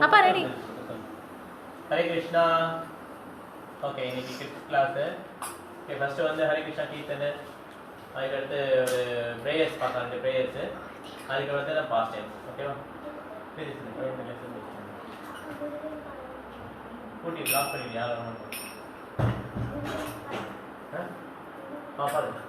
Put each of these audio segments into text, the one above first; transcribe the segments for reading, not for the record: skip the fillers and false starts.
அப்பா ready. Hare Krishna. Okay, இன்னைக்கு kids class. Okay, first வந்து ஹரே கிருஷ்ணா கீர்த்தனை, அதுக்கடுத்து ஒரு ப்ரேயர்ஸ் பார்க்கலாம், 2 ப்ரேயர்ஸ், அதுக்கு வந்து நான் பாஸ்ட் டைம். ஓகேவா? கூட்டி பிளாக் பண்ணிடு யாரும். பாருங்க.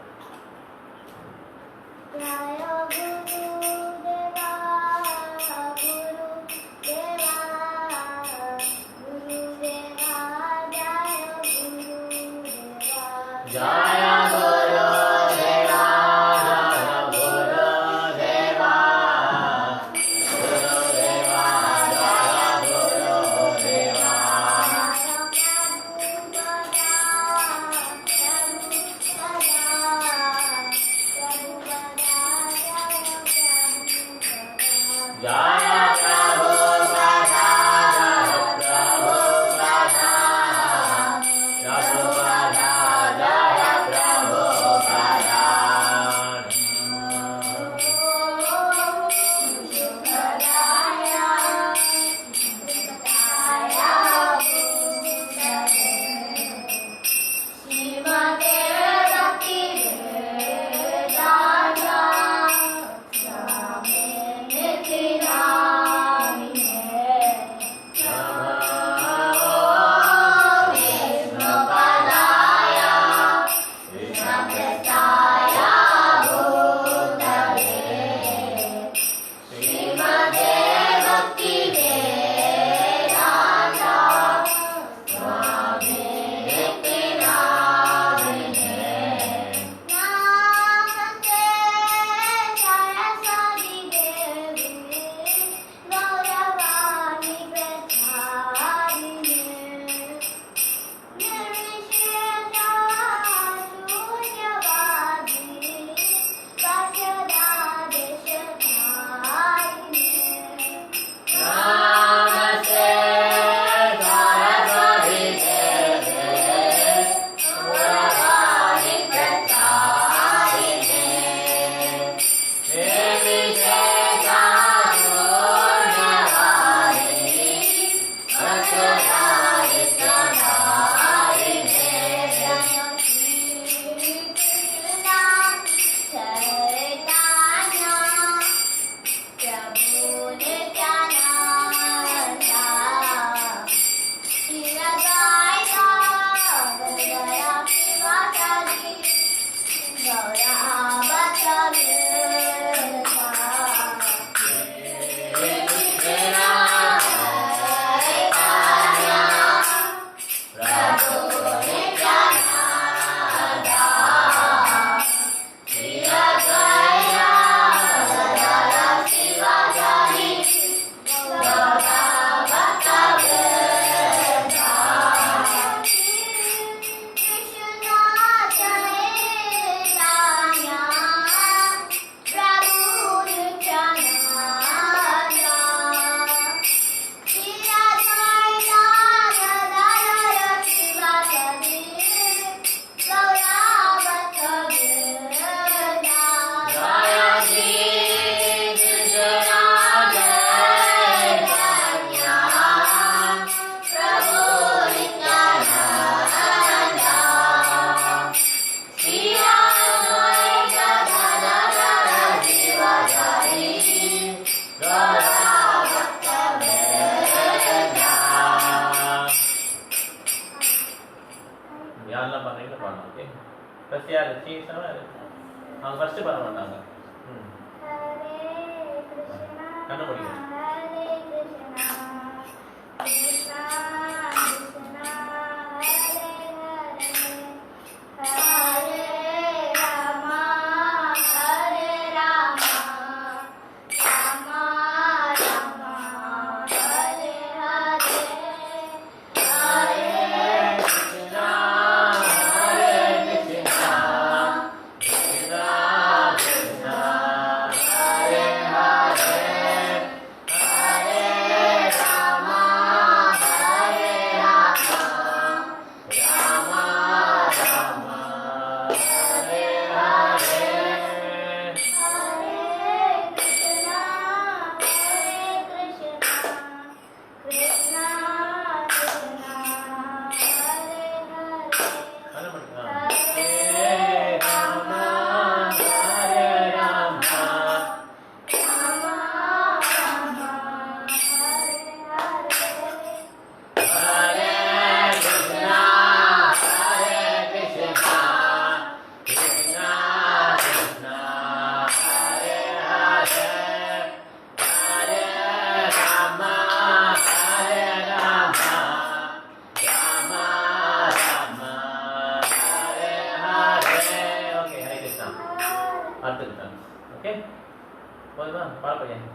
போதுமா பாட பையன்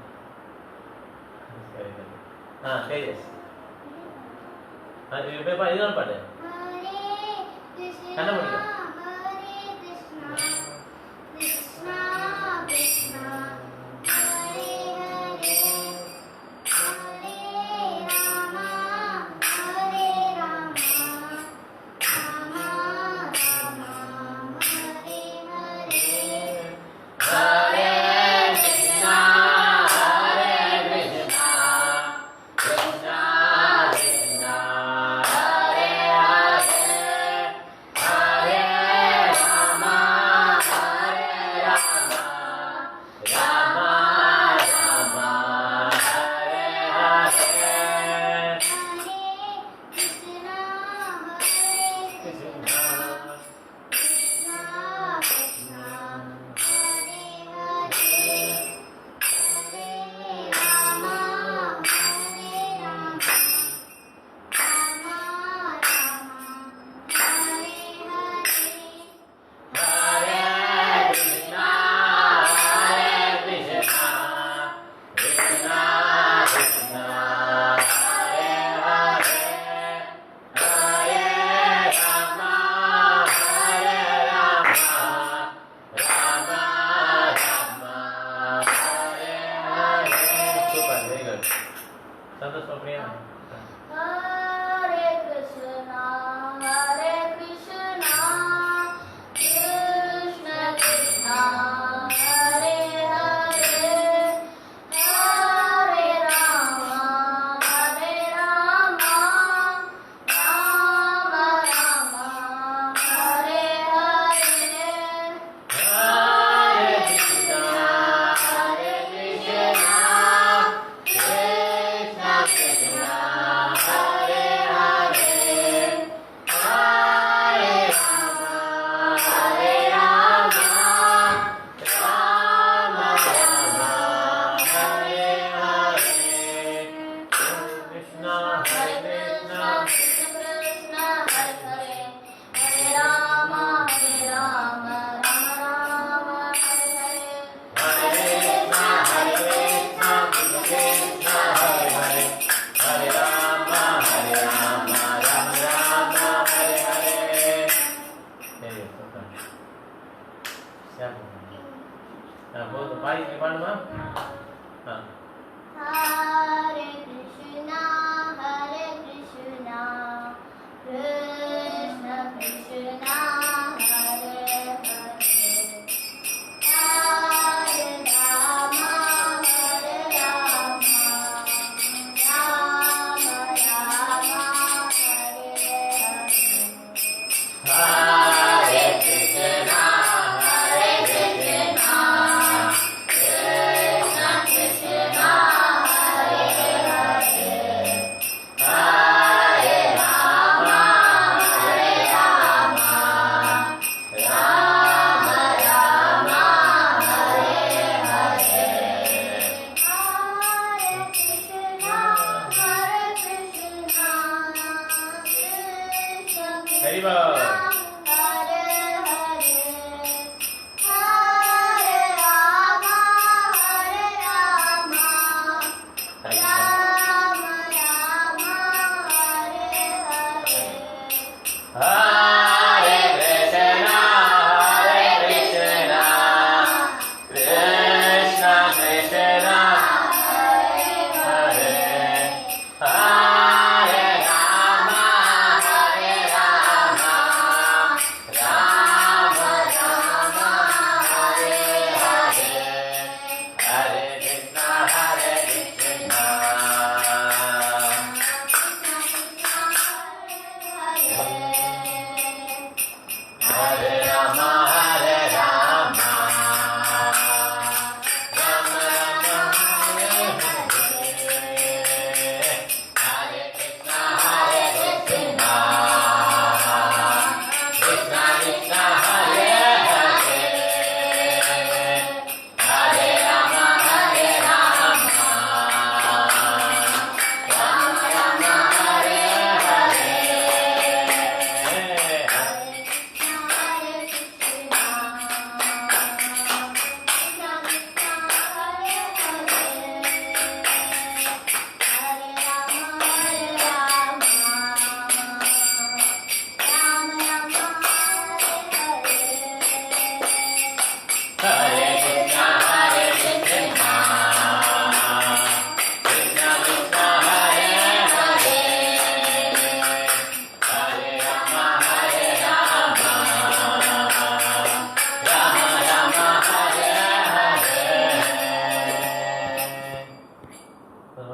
சரி சரி தேஜஸ் அது இப்ப இதுதான் பாட்டு கண்ண முடியும்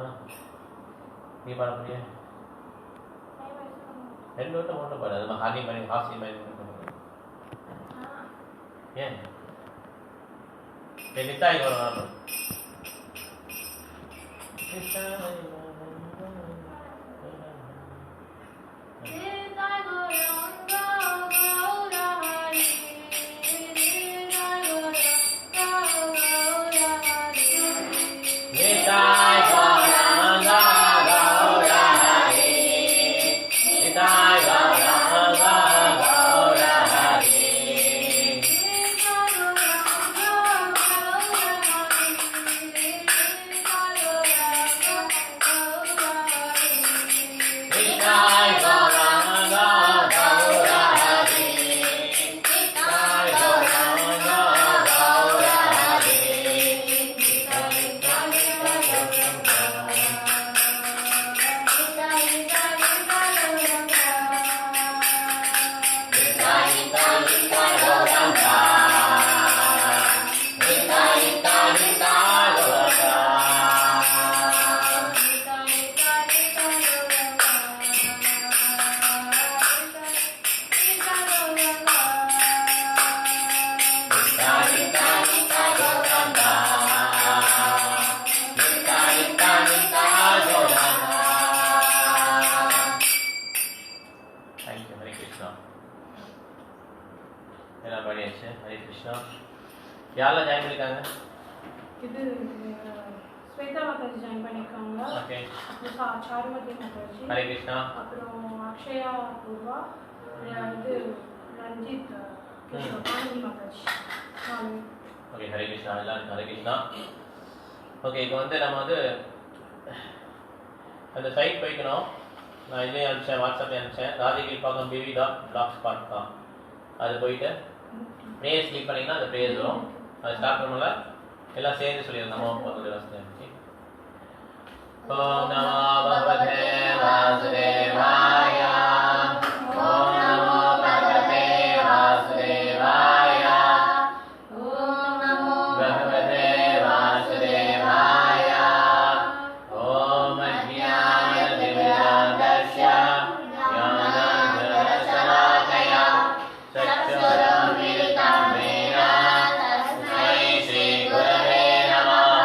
பாடுமா நீ பாட முடியா ரெண்டு வட்டம் மட்டும் பாடு அது ஹானி மாதிரி ஹாசி மாதிரி ஏன் நித்தாய் வரும் யாரெல்லாம் ஜாயின் பண்ணிருக்காங்க இது ஸ்வேதா மாதாஜி ஜாயின் பண்ணிருக்காங்க ஓகே அப்புறம் சாருமதி மாதாஜி ஹரே கிருஷ்ணா அப்புறம் அக்ஷயா பூர்வா இது ரஞ்சித் கிருஷ்ணானி மாதாஜி ஓகே ஹரே கிருஷ்ணா எல்லாரும் ஹரே கிருஷ்ணா ஓகே இப்போ வந்து நம்ம வந்து அந்த சைட் போய்க்கணும் நான் இதுலேயே அனுப்பிச்சேன் வாட்ஸ்அப்லேயே அனுப்பிச்சேன் ராதிகில்பாக்கம் BV.blogspot.com அது போயிட்டு ப்ரேயர்ஸ் கிளிக் பண்ணிங்கன்னா அந்த ப்ரேயர்ஸ் வரும் அது ஸ்டார்ட் பண்ணல எல்லாம் சேர்ந்து சொல்லிடுறோம் நம்ம ஓம் நமோ பகவதே வாசுதேவாய ஓம் நமோ பகவதே வாசுதேவாய ஓம் நமோ பகவதே வாசுதேவாய ஓம் அஜ்ஞானதிமிராந்தஸ்ய ஞானாஞ்சனசலாகயா சக்ஷுரம் மிலிதம் மேன தஸ்மை ஸ்ரீ குரவே நமः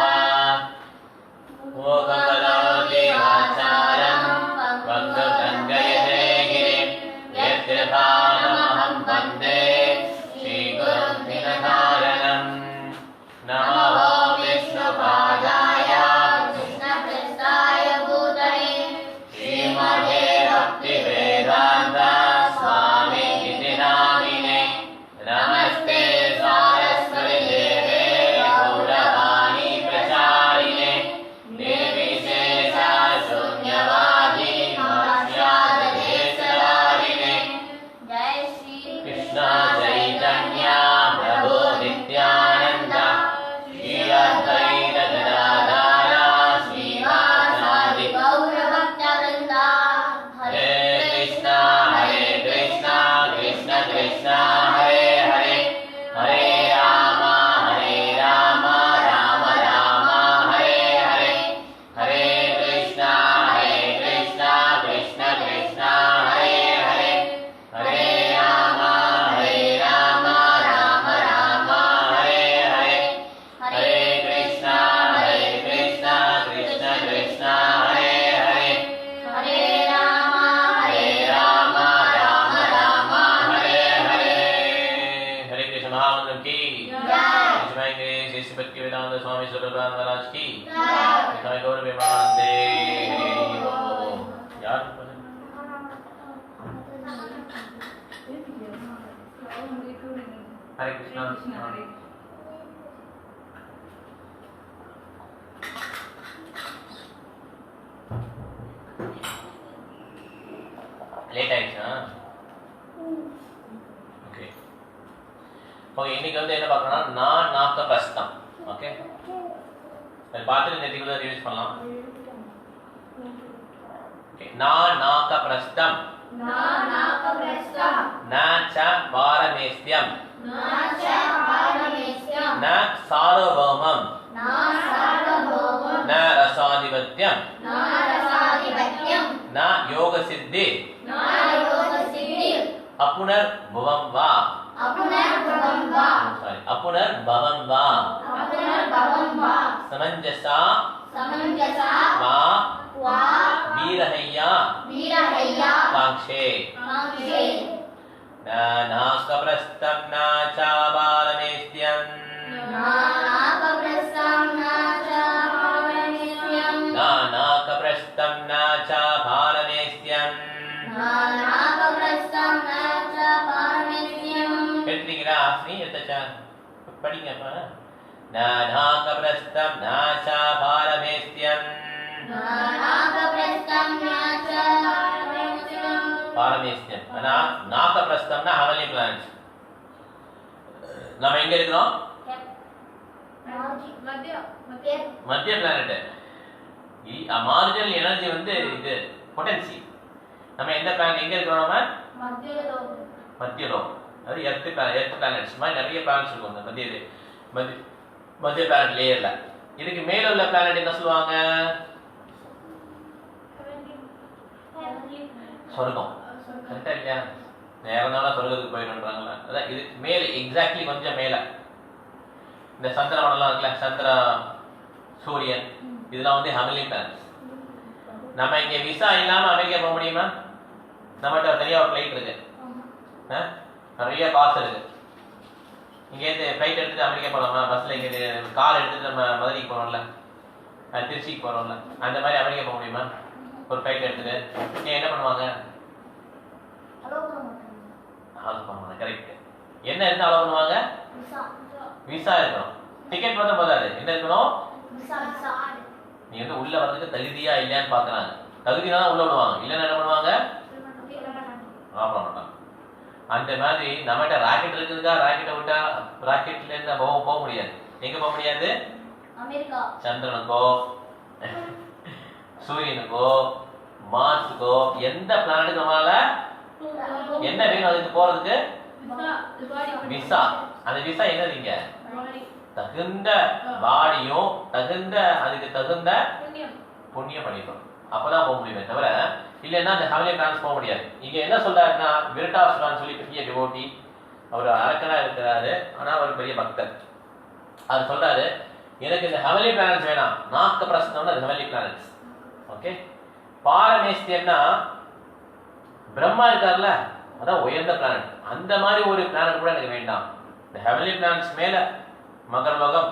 மூகம் கரோதி வாசாலம் வக்ரதுண்டயதே கிரிம் யத்யபாதமஹம் வந்தே ஸ்ரீகுரும் தினதாரணம் நமோ விஷ்ணுபாதாய கிருஷ்ணபிரஸ்தாய பூதலே ஸ்ரீமதே பக்திவேதாந்த ஸ்வாமி இதி நாமினே நமஸ்தே சாரஸ்வதி தேவே கௌரவாணி பிரசாரிணே निर्विशेष शून्यवादी नास्यादेशरारिणे जय श्री कृष्ण चैतन्य प्रभु नित्यानंद श्री अद्वैत गदाधर श्रीवासादि गौरभक्तवृंद हरे कृष्ण कृष्ण कृष्ण हरे हरे हरे राम राम राम हरे हरे हरे कृष्ण कृष्ण कृष्ण हरे हरे हरे राम राम राम हरे हरे हरे कृष्ण कृष्ण कृष्ण हरे हरे हरे राम राम हरे हरे हरे कृष्ण महामंत्र की जय श्री भक्तिवेदांत स्वामी स्वरूपानंद महाराज की जय गौर विमानंदे यार हरे कृष्णा லேட் ஆயிடுச்சா ஓகே ஓகே இன்னைக்கு வந்து என்ன பார்க்கணும்னா நான் நாக்க பிரஸ்தம் ஓகே அது பார்த்துட்டு நேற்றுக்குள்ள ரிவைஸ் பண்ணலாம் ஓகே நான் நாக்க பிரஸ்தம் न च वारमेस्त्यं न सार्वभौमं न रसाधिपत्यं न रसाधिपत्यं न योग सिद्धि न योगसिद्धिः अपुनर्भुवं वा अपुनर्भवं वा अपुनर्भवं वा अपुनर्भवं वा समञ्जसा समञ्जसा वा वा वीरहय्या वीरहय्या कांक्षे कांक्षे नाकप्रस्थं न चाबालमेस्त्यं नानाकप्रस्थं न च पारमेस्त्यं नाकप्रस्थं न चाबालमेस्त्यं नानाकप्रस्थं न च पारमेस्त्यं எடுத்தீங்களா ஆஸ்மி எடுத்தச்சா படிங்கப்பா नाकप्रस्थं न चाबालमेस्त्यं नानाकप्रस्थं न च पारमेस्त्यं பாரமேஸ்தியம் ஆனா நாகப்பிரஸ்தம்னா ஹெவன்லி பிளானட் நாம எங்க இருக்கோம் மத்திய பிளானட் மார்ஜினல் எனர்ஜி வந்து இது பொட்டன்சி நம்ம எந்த பிளானட் எங்க இருக்கோம் நம்ம மத்திய லோகம் அது எர்த் பிளானட்ஸ் மாதிரி நிறைய பிளானட்ஸ் இருக்கும் அந்த மத்திய பிளானட் லேயர்ல இதுக்கு மேல உள்ள பிளானட் என்ன சொல்லுவாங்க சொர்க்கம் கரெக்டா இல்லையா நேரனால சொர்க்கத்துக்கு போயிடுன்றாங்களா அதான் இது மேல எக்ஸாக்ட்லி கொஞ்சம் மேல இந்த சந்திர மண்டலம் இருக்குல்ல சந்திர சூரியன் இதெல்லாம் வந்து ஹெவன்லி பிளானட்ஸ் நம்ம இங்க விசா இல்லாம அமெரிக்கா போக முடியுமா நம்மகிட்ட தனியா ஒரு ஃபிளைட் இருக்கு நிறைய காசு இருக்கு இங்கேருந்து ஃபிளைட் எடுத்துட்டு அமெரிக்கா போகலாமா பஸ்ல இங்க கார் எடுத்துட்டு நம்ம மதுரைக்கு போறோம்ல திருச்சிக்கு போறோம்ல அந்த மாதிரி அமெரிக்கா போக முடியுமா ஒரு ஃபிளைட் எடுத்துட்டு நீங்க என்ன பண்ணுவாங்க கரெக்ட் என்ன இருந்தா அலோ பண்ணுவாங்க விசா இருக்கணும் டிக்கெட் மட்டும் போதாது என்ன இருக்கணும் நீ வந்து உள்ள வரதுக்கு தகுதியா இல்லையான்னு பாக்குறாங்க தகுதினா தான் உள்ள விடுவாங்க இல்லைன்னா என்ன பண்ணுவாங்க மாட்டாங்க அந்த மாதிரி நம்மகிட்ட ராக்கெட் இருக்குதுக்கா ராக்கெட்டை விட்டா ராக்கெட்ல இருந்து போக முடியாது எங்க போக முடியாது சந்திரனுக்கோ சூரியனுக்கோ மார்ஸுக்கோ எந்த பிளானட்டுக்கு நம்மளால என்ன வேணும் அதுக்கு போறதுக்கு விசா அந்த விசா என்னதுங்க தகுந்த பாடியும் தகுந்த அதுக்கு தகுந்த புண்ணியம் பண்ணிக்கணும் அப்பதான் போக முடியுமே தவிர இல்லைன்னா அந்த ஹெவன்லி பிளானட்ஸ் போக முடியாது இங்க என்ன சொல்றாருன்னா விருட்டாசுரான்னு சொல்லி பெரிய டிவோட்டி அவர் அரக்கனா இருக்கிறாரு ஆனா அவர் பெரிய பக்தர் அவர் சொல்றாரு எனக்கு இந்த ஹெவன்லி பிளானட்ஸ் வேணாம் நாக்க பிரஸ்னம்னா அது ஹெவன்லி பிளானட்ஸ் ஓகே பாரமேஸ்தியம்னா பிரம்மா இருக்கார்ல அதான் உயர்ந்த பிளானட் அந்த மாதிரி ஒரு பிளானட் கூட எனக்கு வேண்டாம் இந்த ஹெவன்லி பிளானட்ஸ் மேல மகரலோகம்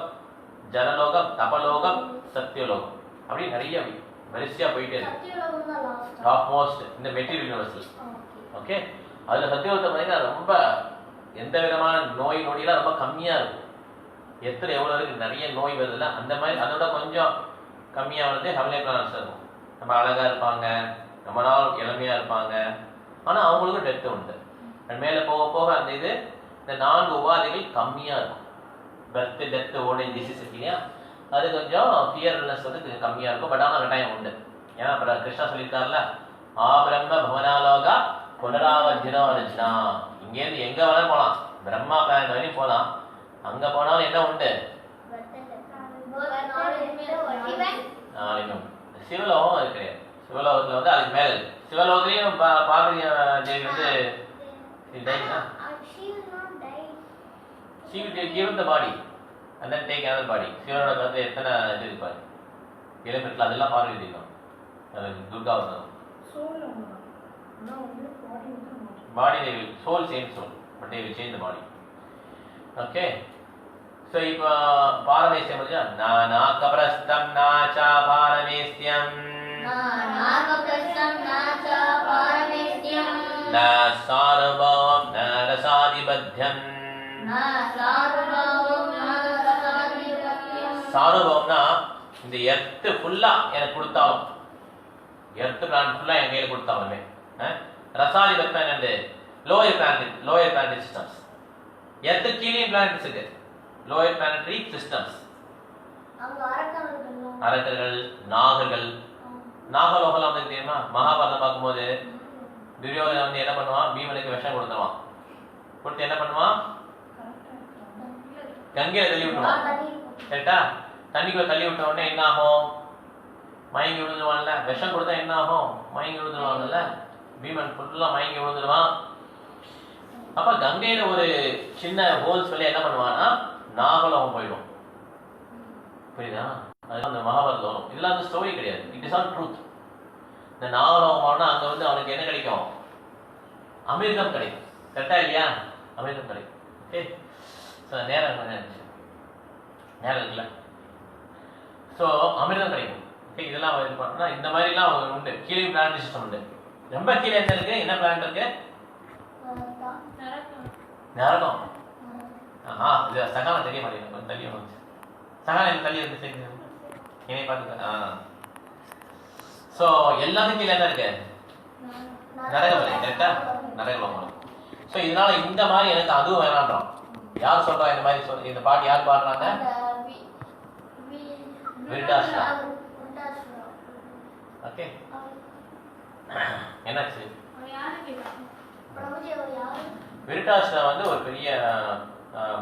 ஜனலோகம் தபலோகம் சத்தியலோகம் அப்படி நிறைய வரிசையா போயிட்டே இருக்கு டாப் மோஸ்ட் இந்த மெட்டீரியல் யூனிவர்சல் ஓகே அதுல சத்தியலோகத்தை பார்த்தீங்கன்னா ரொம்ப எந்த விதமான நோய் நொடியெல்லாம் ரொம்ப கம்மியா இருக்கும் எத்தனை எவ்வளவு இருக்கு நிறைய நோய் வருதுல்ல அந்த மாதிரி அதோட கொஞ்சம் கம்மியா வந்து ஹெவன்லி பிளானட்ஸ் இருக்கும் நம்ம அழகா இருப்பாங்க ரொம்ப நாள் இளமையா இருப்பாங்க ஆனா அவங்களுக்கும் டெத்து உண்டு மேல போக போக அந்த இது இந்த 4 உபாதைகள் கம்மியா இருக்கும் birth death old age disease இல்லையா அது கொஞ்சம் ஃபியர்னஸ் வந்து கம்மியா இருக்கும் பட் ஆனால் டைம் உண்டு ஏன்னா அப்புறம் கிருஷ்ணா சொல்லியிருக்காருல ஆபிரம்ம பவனாலோகா புனராவர்ஜினோ அர்ஜுனா இங்கேருந்து எங்க வேணாலும் போகலாம் பிரம்மா பிளானட் வரையும் போகலாம் அங்க போனாலும் என்ன உண்டு சிவலோகம் அது கிடையாது சிவலோகத்துல வந்து அதுக்கு மேல இருக்கு சிவலோகத்திலையும் பார்வதி தேவி வந்து she will give the body and then take another body சிவனோட வந்து எத்தனை இது இருப்பாரு எலிமெண்ட்ல அதெல்லாம் பார்வதி தேவி அது துர்கா வந்து body they will soul same soul but they will change the body okay so இப்போ பாரமேஸ்தியம் வந்து நாகபிரஸ்தம் நாச்சா பாரமேஸ்தியம் न सार्वभौमं न रसाधिपत्यं சார்வபௌம்னா இந்த எர்த் ஃபுல்லா எனக்கு கொடுத்தாலும் எர்த் பிளானட் ஃபுல்லா என் கையில கொடுத்தாலுமே ரசாதிபத்தியம் என்னது லோயர் பிளானட் சிஸ்டம்ஸ் எர்த் கீழே பிளானட்ஸ் இருக்கு லோயர் பிளானட்டரி சிஸ்டம்ஸ் அரக்கர்கள் நாகர்கள் நாகலோகலாம் வந்து தெரியுமா மகாபாரதம் பார்க்கும்போது துரியோதனன் வந்து என்ன பண்ணுவான் பீமனுக்கு விஷம் கொடுத்துருவான் கொடுத்து என்ன பண்ணுவான் கங்கையில தள்ளி விட்டுருவான் கரெக்டா தண்ணிக்குள்ள தள்ளி விட்ட உடனே என்ன ஆகும் மயங்கி விழுந்துருவான்ல. விஷம் கொடுத்தா என்ன ஆகும்? மயங்கி விழுந்துருவாங்கல்ல. பீமன் ஃபுல்லா மயங்கி விழுந்துருவான். அப்ப கங்கையில ஒரு சின்ன ஹோல்ஸ் வழியா என்ன பண்ணுவான்னா நாகலோகம் போயிடும். புரியுதா? அதுதான் அந்த மகாபாரதம் வரும். இதெல்லாம் அந்த ஸ்டோரி கிடையாது, இட் இஸ் ஆல் ட்ரூத். இந்த நாகலோகம் போனா அங்க வந்து அவனுக்கு என்ன கிடைக்கும்? அமிர்தம் கிடைக்கும். கரெக்டா இல்லையா? அமிர்தம் கிடைக்கும். ஓகே, நேரம் நேரம் இருக்குல்ல. ஸோ அமிர்தம் கிடைக்கும். ஓகே, இதெல்லாம் இது பண்ணா இந்த மாதிரிலாம் உண்டு. கீழே பிளானட் சிஸ்டம் உண்டு. ரொம்ப கீழே என்ன இருக்கு? என்ன பிளானட் இருக்கு? நரகம். இது சகாலம் தெரிய மாட்டேங்குது. கொஞ்சம் தள்ளி வந்து சகாலம் என்ன தள்ளி வந்து என்னை பார்த்து. ஸோ எல்லாத்துக்கும் கீழே என்ன இருக்கு? நரகமலை. கரெக்டா? நரகமலை. ஸோ இதனால இந்த மாதிரி எனக்கு அதுவும் வேணான்றோம். யார் சொல்றா இந்த மாதிரி? இந்த பாட்டு யார் பாடுறாங்க? விருட்டாசுரா. ஓகே, என்னாச்சு? விருட்டாசுரா வந்து ஒரு பெரிய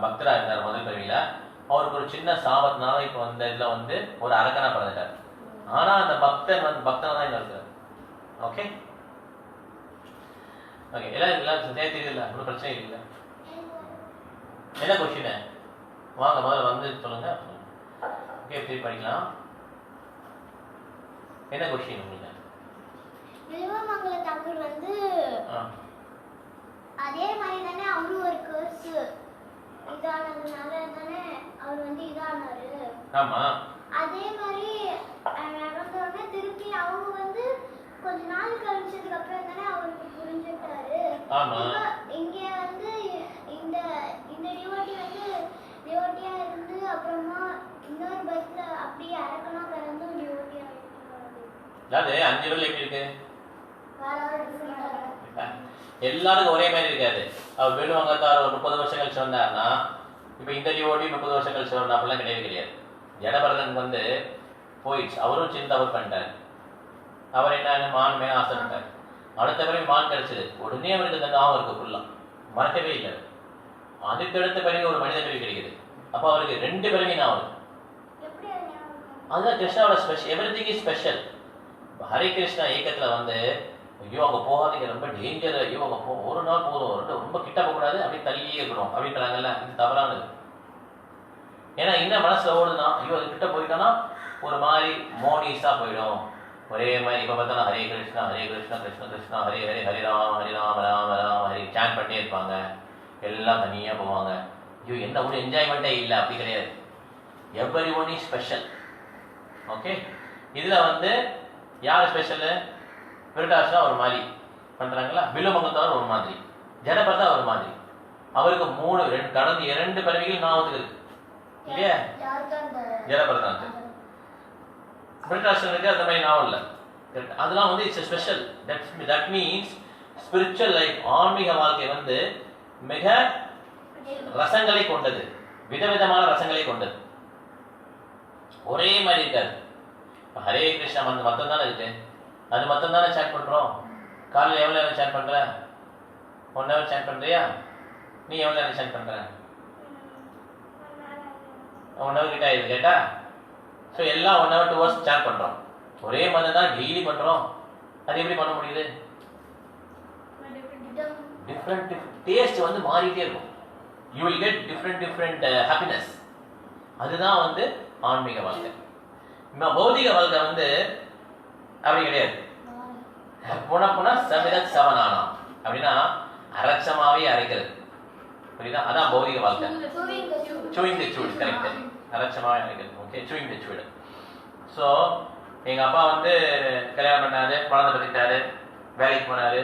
பக்தரா இருந்தார் முதல் பிறவியில. அவருக்கு ஒரு சின்ன சாபத்தினால இப்போ இந்த இதுல வந்து ஒரு அரக்கனா பிறந்துட்டார். ஆனா அந்த பக்தன் வந்து பக்தனா தான் இருக்கார். ஓகே ஓகே, எல்லாம் தெரியுதுல்ல, ஒன்றும் பிரச்சனை இல்லை. என்ன கொஸ்டின்? வாங்க முதல்ல வந்து சொல்லுங்க. ஓகே, திருப்பி படிக்கலாம். என்ன கொஸ்டின் உங்களுக்கு? வில்வமங்கல தங்கர் வந்து அதே மாதிரி தானே அவரும் ஒரு கர்ஸ் இதானதுனால தானே அவர் வந்து இதானாரு. ஆமா, அதே மாதிரி நடந்தோடனே திருப்பி அவங்க வந்து கொஞ்ச நாள் கழிச்சதுக்கு அப்புறம் தானே அவருக்கு புரிஞ்சுட்டாரு. ஆமா, இங்க வந்து இந்த டிவோட்டி வந்து டிவோட்டியா இருந்து அப்புறமா இன்னொரு பஸ்ல அப்படியே அரக்கனா பிறந்து டிவோட்டியா இருக்காரு. அதாவது 5 பேர்ல எப்படி இருக்கு? எல்லாருக்கும் ஒரே மாதிரி இருக்காது. அவர் வேணுவாங்கத்தார் ஒரு 30 வருஷம் கழிச்சு வந்தாருன்னா இப்ப இந்த டிவோட்டி 30 வருஷம் கழிச்சு வரணும் அப்படிலாம் கிடையாது. ஜடபரதனுக்கு வந்து போயிடுச்சு. அவரும் சின்ன தவறு பண்ணிட்டாரு. அவர் என்ன மான் மேல ஆசைப்பட்டார். அடுத்த பிறகு மான் கிடைச்சது. உடனே அவருக்கு அந்த ஞாபகம் இருக்கு, ஃபுல்லா மறக்கவே இல்லை. அதுக்கு அடுத்த பிறகு ஒரு மனித பிறவி கிடைக்குது. அப்ப அவருக்கு 2 பிறவி ஞாபகம். அதுதான் கிருஷ்ணாவோட special. Everything is special. Hare Krishna இயக்கத்துல வந்து ஐயோ அங்க போகாதீங்க, ரொம்ப டேஞ்சர், ஐயோ அங்க ஒரு நாள் போதும், ரொம்ப கிட்ட போகக்கூடாது, அப்படியே தள்ளியே இருக்கணும் அப்படின்றாங்கல்ல. இது தவறானது. ஏன்னா என்ன மனசுல ஓடுதுன்னா ஐயோ அது கிட்ட போயிட்டோம்னா ஒரு மாதிரி மோனிஸா போயிடும். ஒரே மாதிரி இப்ப பார்த்தாலும் ஹரே கிருஷ்ணா கிருஷ்ண கிருஷ்ணா ஹரே ஹரே ஹரி ராம ராம ராம ஹரி சாண்ட் பண்ணிட்டே இருப்பாங்க. எல்லாம் தனியா போவாங்க. ஐயோ என்ன ஒரு என்ஜாய்மெண்ட்டே இல்லை. அப்படி கிடையாது. Every one is special. Okay, இதுல வந்து யார் ஸ்பெஷல்? விருட்டாசுரா ஒரு மாதிரி பண்றாங்களா, வில்வமங்கலத்தவர் ஒரு மாதிரி, ஜடபரதா ஒரு மாதிரி. அவருக்கு 3 கடந்த 2 பிறவிகள் ஞாபகத்துக்கு இருக்கு இல்லையா? ஜடபரதா. விருட்டாசுரனுக்கு அந்த மாதிரி ஞாபகம் இல்லை. அதெல்லாம் வந்து it's special. That means spiritual life, ஆன்மீக வாழ்க்கை வந்து மிக ரசங்களை கொண்டது, விதவிதமான ரசங்களை கொண்டது. ஒரே மாதிரி இருக்காது. ஹரே கிருஷ்ணா மத்தம் தானே இருக்கு. அது மொத்தம் தானே சேட் பண்றோம். காலையில் எவ்வளோ நேரம் சேட் பண்ற? 1 hour சேட் பண்றியா? நீ எவ்வளோ நேரம் சேட் பண்ற? 1 hour கிட்ட ஆயிடுது கேட்டா. ஸோ எல்லாம் 1 hour 2 hours சேட் பண்றோம். ஒரே மாதிரி தான் டெய்லி பண்றோம். அது எப்படி பண்ண முடியுது? டிஃப்ரெண்ட் டேஸ்ட் வந்து மாறிட்டே இருக்கும். You will get different happiness. அதுதான் வந்து ஆன்மீக வாழ்க்கை. பௌதிக வாழ்க்கை வந்து அப்படி கிடையாது. போனா சமிதக் சவனானா அப்படின்னா அரைச்சமாவே அரைக்கிறது. புரியுதா? அதான் பௌதிக வாழ்க்கை. சூயிங் தி சூடு. கரெக்ட். அரைச்சமாவே அரைக்கிறது. ஓகே, சூயிங் தி சூடு. ஸோ எங்க அப்பா வந்து கல்யாணம் பண்ணாரு, குழந்தை பெற்றுட்டாரு, வேலைக்கு போனாரு,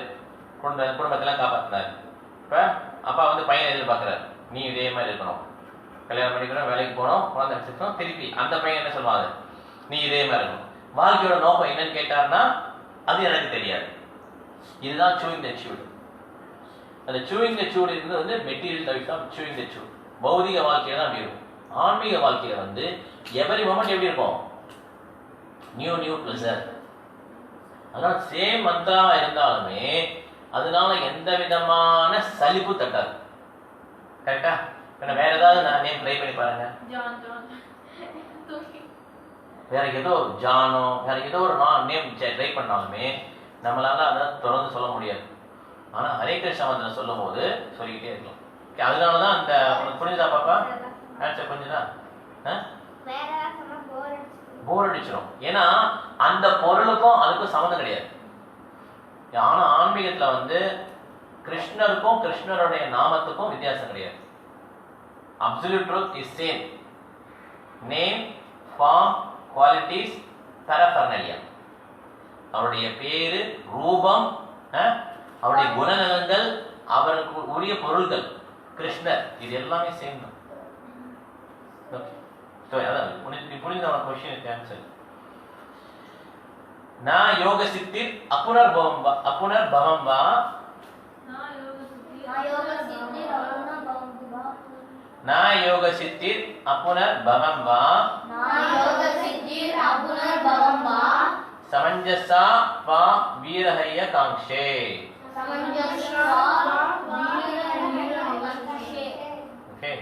குடும்பத்தெல்லாம் காப்பாற்றினாரு. இப்போ அப்பா வந்து பையனை எதிர்பார்க்குறாரு, நீ இதே மாதிரி இருக்கணும், கல்யாணம் பண்ணிக்கணும், வேலைக்கு போகணும், குழந்தை வச்சுக்கணும். திருப்பி அந்த பையன் என்ன சொல்லுவாங்க, நீ இதே மாதிரி இருக்கணும். வாழ்க்கையோட நோக்கம் என்னன்னு கேட்டார்னா அது எனக்கு தெரியாது. இதுதான் சூயிங் த சூடு. அந்த சூயிங் த சூடு இருந்து வந்து மெட்டீரியல் லைஃப் தான் சூயிங் த சூடு. பௌதிக வாழ்க்கையில தான் அப்படி இருக்கும். ஆன்மீக வாழ்க்கையில வந்து எவரி மொமெண்ட் எப்படி இருக்கும்? New pleasure. அதனால சேம் மந்த்ராவா இருந்தாலுமே அதனால எந்த விதமான சலிப்பு தட்டாது. கரெக்டா? வேற ஏதாவது நான் நேம் ட்ரை பண்ணி பாருங்க. வேற ஏதோ ஜானோ வேற ஏதோ ஒரு நேம் ட்ரை பண்ணாலுமே நம்மளால அதை தொடர்ந்து சொல்ல முடியாது. ஆனா ஹரே கிருஷ்ணா மந்திரம் சொல்லும் போது சொல்லிக்கிட்டே இருக்கலாம். அதனாலதான் அந்த புரிஞ்சுதா பாப்பா? ஆன்சர் புரிஞ்சுதா? போர் அடிச்சிடும். ஏன்னா அந்த பொருளுக்கும் அதுக்கும் சம்மந்தம் கிடையாது. ஆனா ஆன்மீகத்துல வந்து கிருஷ்ணருக்கும் கிருஷ்ணருடைய நாமத்துக்கும் வித்தியாசம் கிடையாது. Absolute truth is same. Name, form, qualities, paraphernalia. அவருடைய பேரு, ரூபம், அவருடைய குணநலங்கள், அவருக்கு உரிய பொருள்கள், கிருஷ்ணர், இது எல்லாமே சேம் தான். புரிந்த கொஸ்டினுக்கு ஆன்சர். நான் யோக சித்திர் அப்புனர் பவம் வா நான் யோக சித்திர் அப்புனர் பவம் வா சமஞ்சசா வா வீரஹய்ய காங்ஷே. Okay.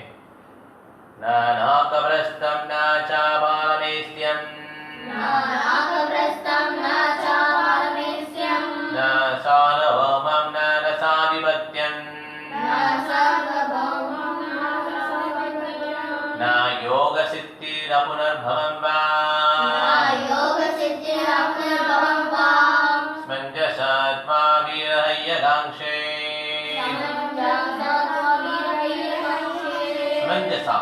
Na nakavastam na chabalamestyam na salavamam na rasadivatyam na yoga siddhir apunarbhavam va smanjasatva virahayya gangshe. समंजसा,